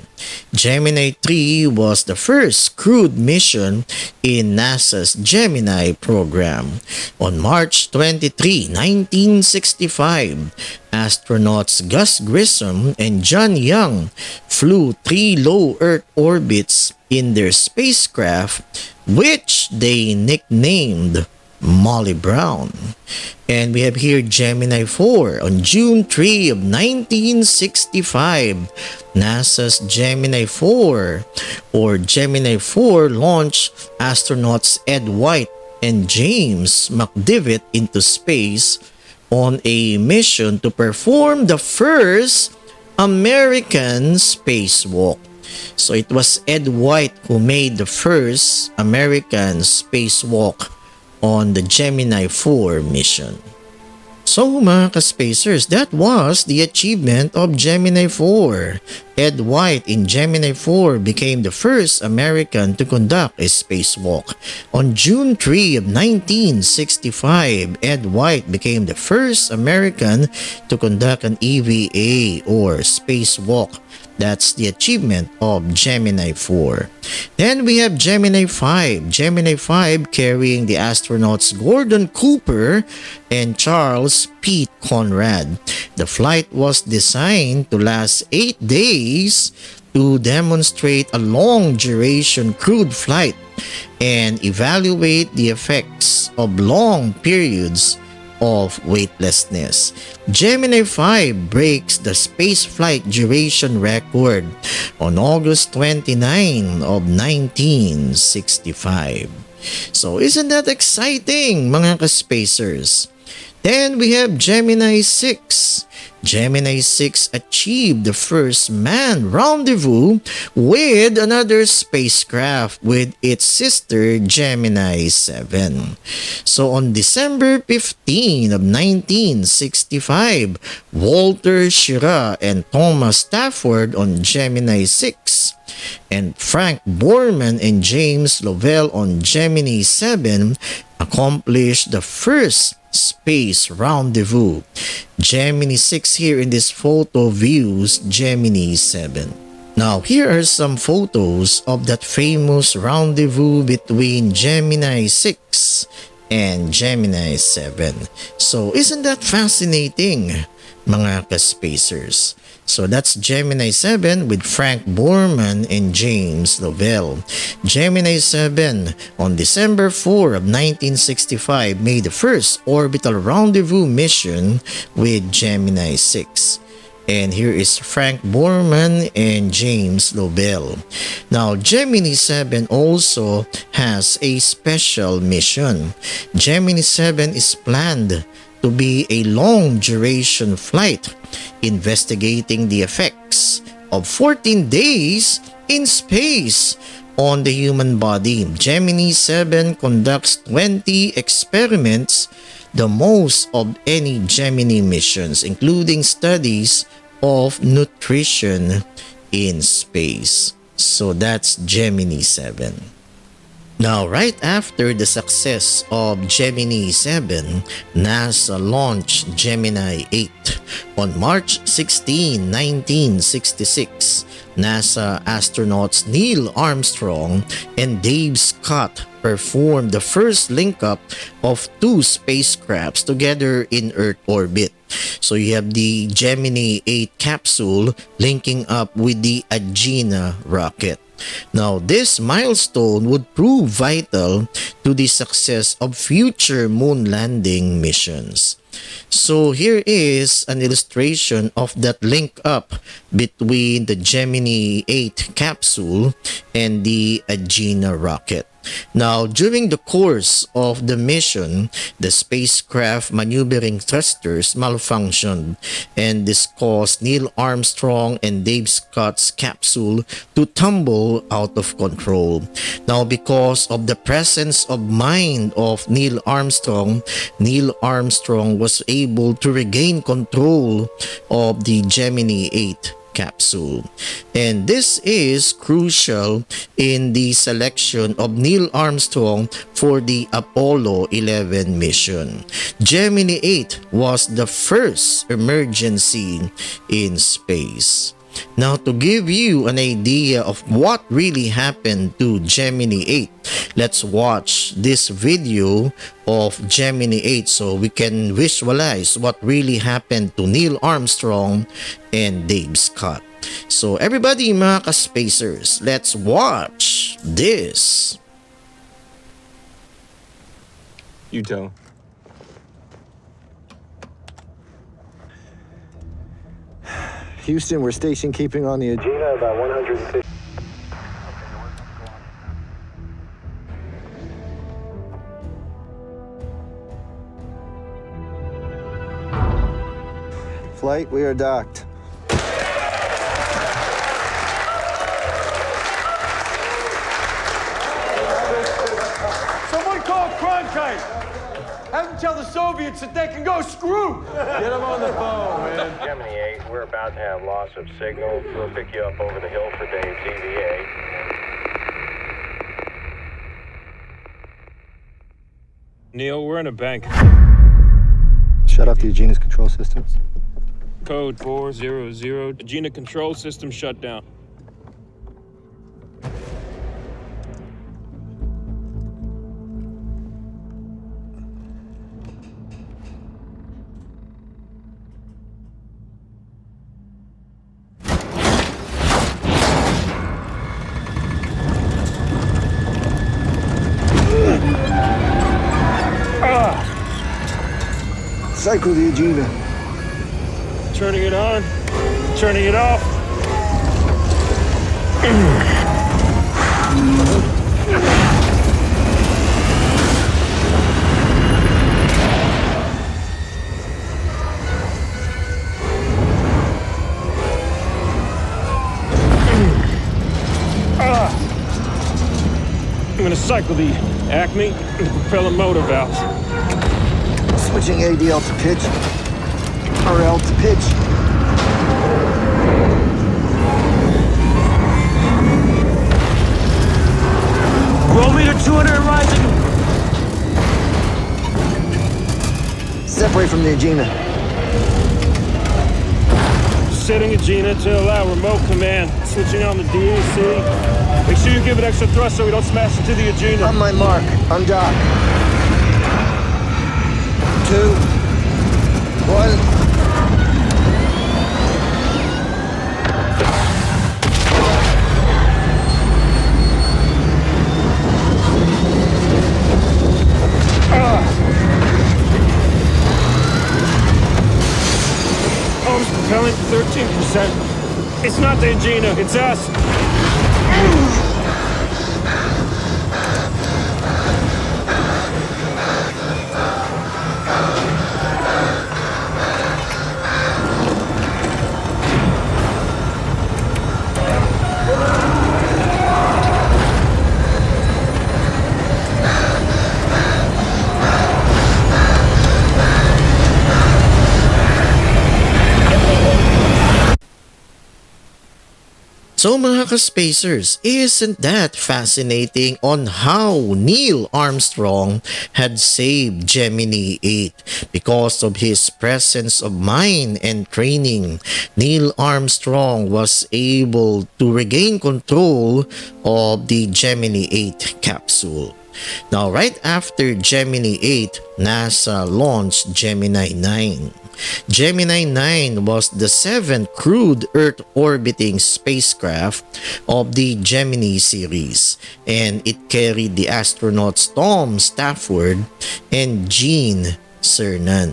S3: Gemini 3 was the first crewed mission in NASA's Gemini program. On March 23, 1965, astronauts Gus Grissom and John Young flew 3 low Earth orbits in their spacecraft, which they nicknamed Molly Brown. And we have here Gemini 4 on June 3 of 1965. NASA's Gemini 4 or Gemini 4 launched astronauts Ed White and James McDivitt into space on a mission to perform the first American spacewalk. So it was Ed White who made the first American spacewalk on the Gemini 4 mission. So mga ka-spacers, that was the achievement of Gemini 4. Ed White in Gemini 4 became the first American to conduct a spacewalk. On June 3 of 1965, Ed White became the first American to conduct an EVA or spacewalk. That's the achievement of Gemini 4. Then we have Gemini 5. Gemini 5 carrying the astronauts Gordon Cooper and Charles P. Conrad. The flight was designed to last 8 days to demonstrate a long-duration crewed flight and evaluate the effects of long periods of weightlessness. Gemini 5 breaks the spaceflight duration record on August 29 of 1965. So isn't that exciting, mga ka-spacers? Then we have Gemini 6. Gemini 6 achieved the first manned rendezvous with another spacecraft with its sister Gemini 7. So on December 15 of 1965, Walter Schirra and Thomas Stafford on Gemini 6 and Frank Borman and James Lovell on Gemini 7 accomplished the first space rendezvous. Gemini 6 here in this photo views Gemini 7. Now here are some photos of that famous rendezvous between Gemini 6 and Gemini 7. So isn't that fascinating, mga ka-spacers? So that's Gemini 7 with Frank Borman and James Lovell. Gemini 7 on December 4 of 1965 made the first orbital rendezvous mission with Gemini 6. And here is Frank Borman and James Lovell. Now, Gemini 7 also has a special mission. Gemini 7 is planned to be a long-duration flight investigating the effects of 14 days in space on the human body. Gemini 7 conducts 20 experiments, the most of any Gemini missions, including studies of nutrition in space. So that's Gemini 7. Now, right after the success of Gemini 7, NASA launched Gemini 8. On March 16, 1966, NASA astronauts Neil Armstrong and Dave Scott performed the first link-up of 2 spacecrafts together in Earth orbit. So you have the Gemini 8 capsule linking up with the Agena rocket. Now, this milestone would prove vital to the success of future moon landing missions. So here is an illustration of that link up between the Gemini 8 capsule and the Agena rocket. Now, during the course of the mission, the spacecraft maneuvering thrusters malfunctioned, and this caused Neil Armstrong and Dave Scott's capsule to tumble out of control. Now, because of the presence of mind of Neil Armstrong was able to regain control of the Gemini 8 capsule. And this is crucial in the selection of Neil Armstrong for the Apollo 11 mission. Gemini 8 was the first emergency in space. Now, to give you an idea of what really happened to Gemini 8, let's watch this video of Gemini 8 so we can visualize what really happened to Neil Armstrong and Dave Scott. So everybody, mga ka-spacers, let's watch this.
S5: You tell.
S6: Houston, we're station keeping on the Agena about 150. Flight, we are docked.
S7: Someone call Cronkite. Have them tell the Soviets that they can go screw. Get them on the phone, man.
S2: Gemini 8, we're about to have loss of signal. We'll pick you up over the hill for Dave's EVA.
S5: Neil, we're in a bank.
S6: Shut off the Agena's control system.
S5: Code 400. Agena control system shut down.
S6: Cycle the Agena.
S5: Turning it on, turning it off. I'm gonna cycle the Acme and the propeller motor valves.
S6: Switching ADL to pitch. RL to pitch.
S7: Roll meter 200 rising.
S6: Separate from the Agena.
S5: Setting Agena to allow remote command. Switching on the DAC. Make sure you give it extra thrust so we don't smash into the Agena.
S6: On my mark. Undock. 2, 1.
S5: Home's propellant 13%. It's not the Agena, it's us.
S3: So mga ka-spacers, isn't that fascinating on how Neil Armstrong had saved Gemini 8? Because of his presence of mind and training, Neil Armstrong was able to regain control of the Gemini 8 capsule. Now, right after Gemini 8, NASA launched Gemini 9. Gemini 9 was the 7th crewed Earth orbiting spacecraft of the Gemini series, and it carried the astronauts Tom Stafford and Gene Cernan.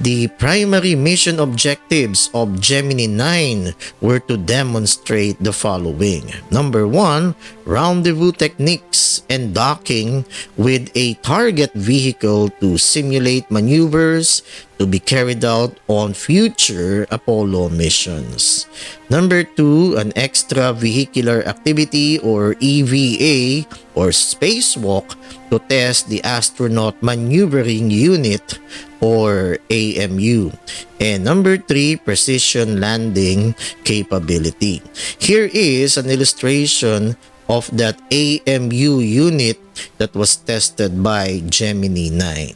S3: The primary mission objectives of Gemini 9 were to demonstrate the following. Number 1, rendezvous techniques and docking with a target vehicle to simulate maneuvers, to be carried out on future Apollo missions. Number 2, an extravehicular activity or EVA or spacewalk to test the astronaut maneuvering unit or AMU. And number 3, precision landing capability. Here is an illustration of that AMU unit that was tested by Gemini 9.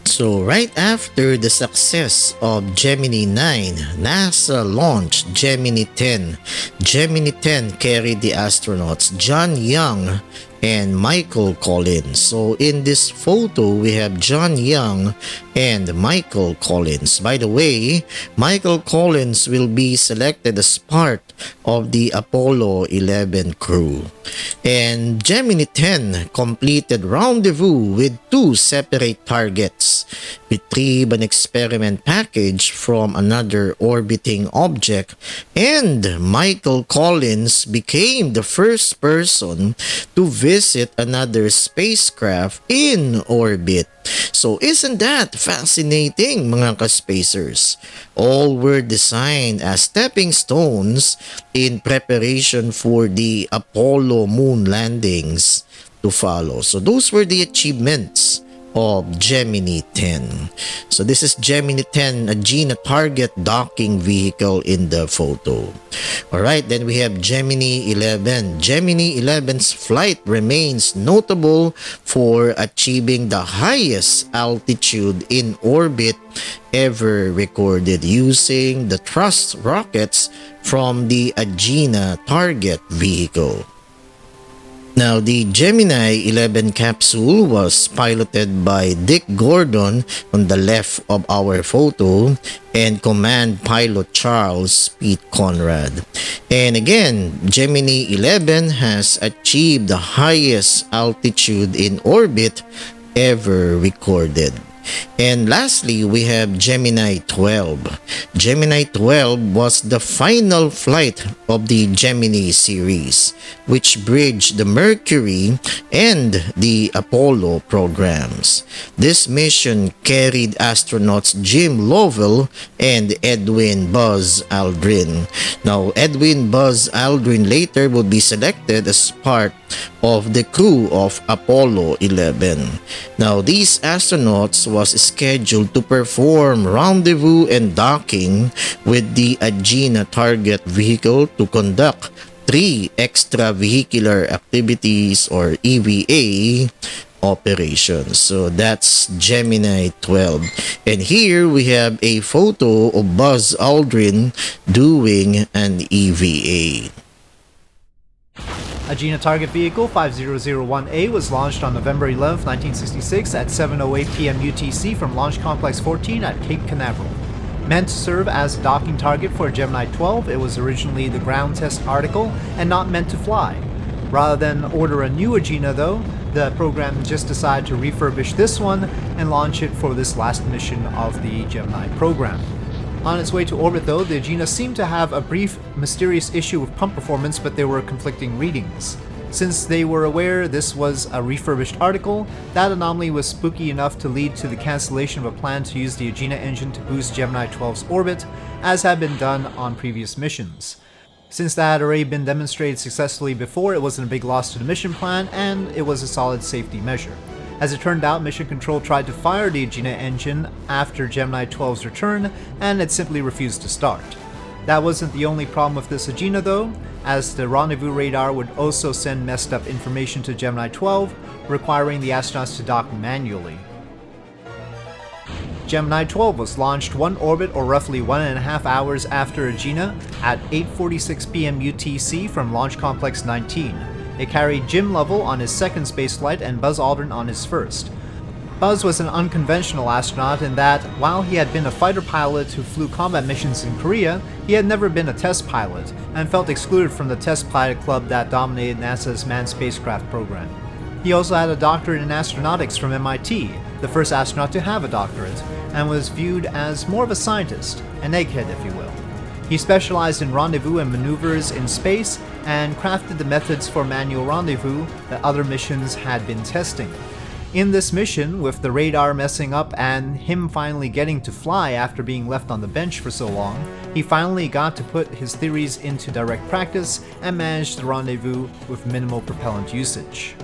S3: So right after the success of Gemini 9, NASA launched Gemini 10. Gemini 10 carried the astronauts John Young and Michael Collins. So in this photo, we have John Young and Michael Collins. By the way, Michael Collins will be selected as part of the Apollo 11 crew. And Gemini 10 completed rendezvous with 2 separate targets, retrieve an experiment package from another orbiting object, and Michael Collins became the first person to visit another spacecraft in orbit. So isn't that fascinating, mga ka-spacers? All were designed as stepping stones in preparation for the Apollo moon landings to follow. So those were the achievements of Gemini 10. So this is Gemini 10, a Gina target docking vehicle in the photo. Alright, then we have Gemini 11. Gemini 11's flight remains notable for achieving the highest altitude in orbit ever recorded using the thrust rockets from the Agena target vehicle. Now, the Gemini 11 capsule was piloted by Dick Gordon on the left of our photo and command pilot Charles Pete Conrad. And again, Gemini 11 has achieved the highest altitude in orbit ever recorded. And lastly, we have Gemini 12. Gemini 12 was the final flight of the Gemini series, which bridged the Mercury and the Apollo programs. This mission carried astronauts Jim Lovell and Edwin Buzz Aldrin. Now, Edwin Buzz Aldrin later would be selected as part of the crew of Apollo 11. Now, these astronauts was scheduled to perform rendezvous and docking with the Agena target vehicle to conduct 3 extravehicular activities or EVA operations. So that's Gemini 12. And here we have a photo of Buzz Aldrin doing an EVA.
S8: Agena target vehicle 5001A was launched on November 11, 1966 at 7:08 p.m. UTC from Launch Complex 14 at Cape Canaveral. Meant to serve as a docking target for Gemini 12, it was originally the ground test article and not meant to fly. Rather than order a new Agena though, the program just decided to refurbish this one and launch it for this last mission of the Gemini program. On its way to orbit though, the Agena seemed to have a brief, mysterious issue with pump performance, but there were conflicting readings. Since they were aware this was a refurbished article, that anomaly was spooky enough to lead to the cancellation of a plan to use the Agena engine to boost Gemini 12's orbit, as had been done on previous missions. Since that had already been demonstrated successfully before, it wasn't a big loss to the mission plan, and it was a solid safety measure. As it turned out, Mission Control tried to fire the Agena engine after Gemini 12's return, and it simply refused to start. That wasn't the only problem with this Agena though, as the rendezvous radar would also send messed up information to Gemini 12, requiring the astronauts to dock manually. Gemini 12 was launched one orbit or roughly 1.5 hours after Agena at 8:46 p.m. UTC from Launch Complex 19. It carried Jim Lovell on his second spaceflight and Buzz Aldrin on his first. Buzz was an unconventional astronaut in that, while he had been a fighter pilot who flew combat missions in Korea, he had never been a test pilot, and felt excluded from the test pilot club that dominated NASA's manned spacecraft program. He also had a doctorate in astronautics from MIT, the first astronaut to have a doctorate, and was viewed as more of a scientist, an egghead if you will. He specialized in rendezvous and maneuvers in space, and crafted the methods for manual rendezvous that other missions had been testing. In this mission, with the radar messing up and him finally getting to fly after being left on the bench for so long, he finally got to put his theories into direct practice and managed the rendezvous with minimal propellant usage.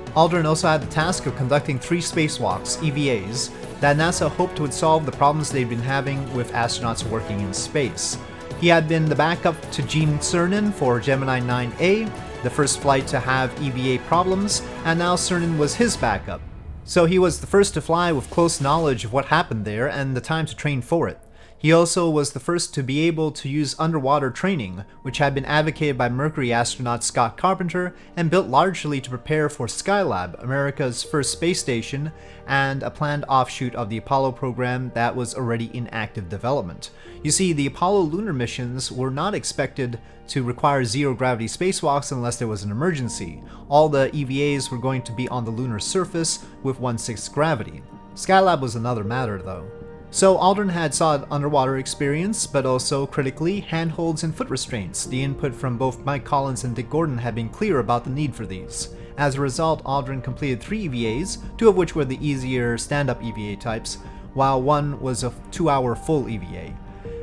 S8: Aldrin also had the task of conducting 3 spacewalks, EVAs, that NASA hoped would solve the problems they'd been having with astronauts working in space. He had been the backup to Gene Cernan for Gemini 9A, the first flight to have EVA problems, and now Cernan was his backup. So he was the first to fly with close knowledge of what happened there and the time to train for it. He also was the first to be able to use underwater training, which had been advocated by Mercury astronaut Scott Carpenter and built largely to prepare for Skylab, America's first space station, and a planned offshoot of the Apollo program that was already in active development. You see, the Apollo lunar missions were not expected to require zero-gravity spacewalks unless there was an emergency. All the EVAs were going to be on the lunar surface with 1/6 gravity. Skylab was another matter, though. So Aldrin had solid underwater experience, but also, critically, handholds and foot restraints. The input from both Mike Collins and Dick Gordon had been clear about the need for these. As a result, Aldrin completed 3 EVAs, 2 of which were the easier stand-up EVA types, while 1 was a 2-hour full EVA,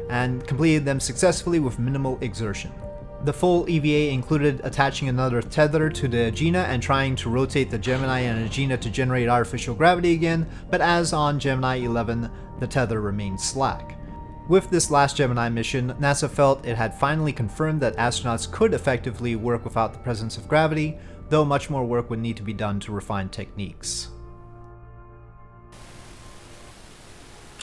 S8: and completed them successfully with minimal exertion. The full EVA included attaching another tether to the Agena and trying to rotate the Gemini and Agena to generate artificial gravity again, but as on Gemini 11, the tether remained slack. With this last Gemini mission, NASA felt it had finally confirmed that astronauts could effectively work without the presence of gravity, though much more work would need to be done to refine techniques.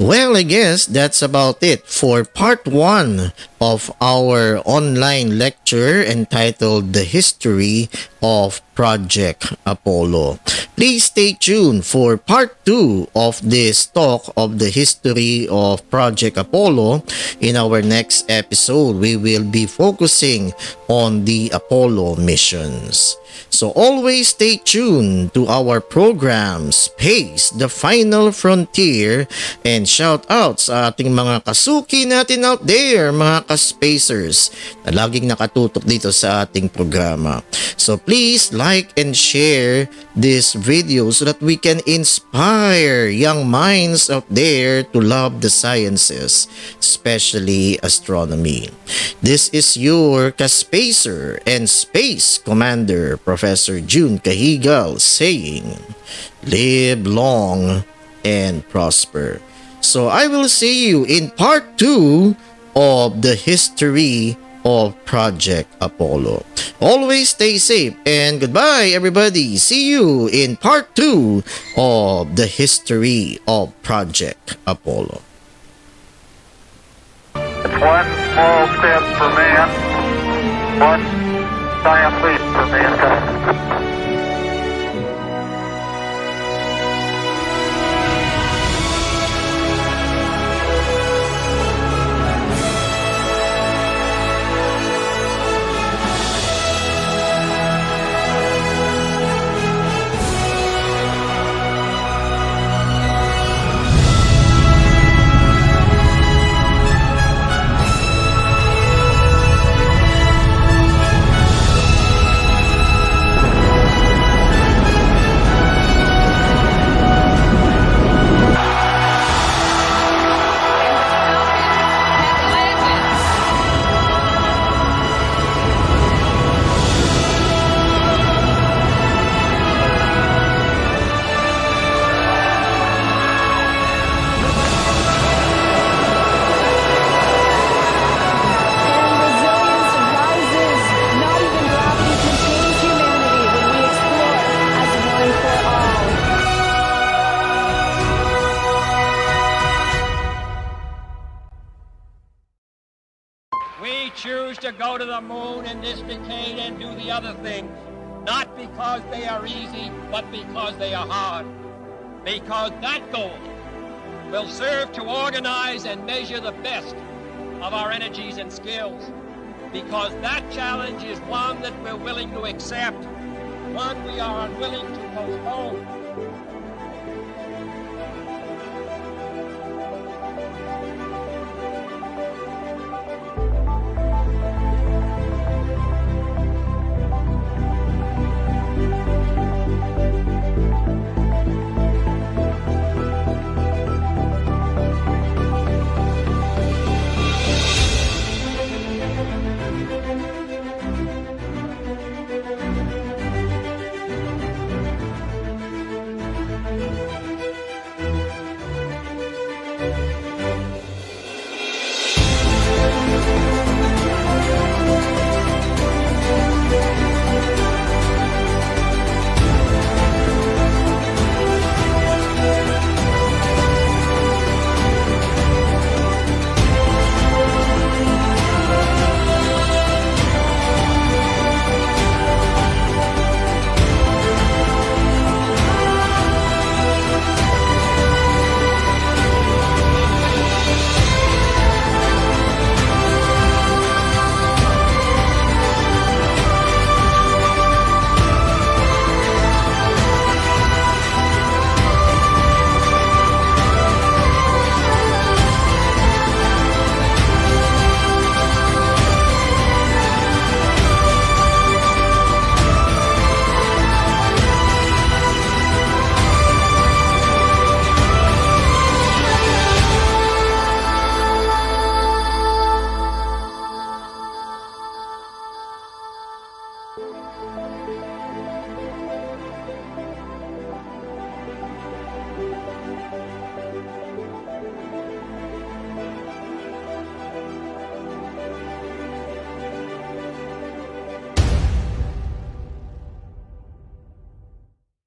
S3: Well, I guess that's about it for part 1 of our online lecture entitled The History of Project Apollo. Please stay tuned for part 2 of this talk of the history of Project Apollo. In our next episode, we will be focusing on the Apollo missions. So always stay tuned to our program Space, the Final Frontier, and shout out sa ating mga kasuki natin out there, mga ka-spacers na laging nakatutok dito sa ating programa. So please like and share this video so that we can inspire young minds out there to love the sciences, especially astronomy. This is your ka-spacer and space commander, Professor June Cajigal, saying, live long and prosper. So I will see you in part 2 of the history of Project Apollo. Always stay safe and goodbye everybody. See you in part 2 of the history of Project Apollo.
S2: It's 1 small step for man, 1 giant leap for mankind.
S1: To go to the moon in this decade and do the other things, not because they are easy, but because they are hard. Because that goal will serve to organize and measure the best of our energies and skills. Because that challenge is one that we're willing to accept, one we are unwilling to postpone.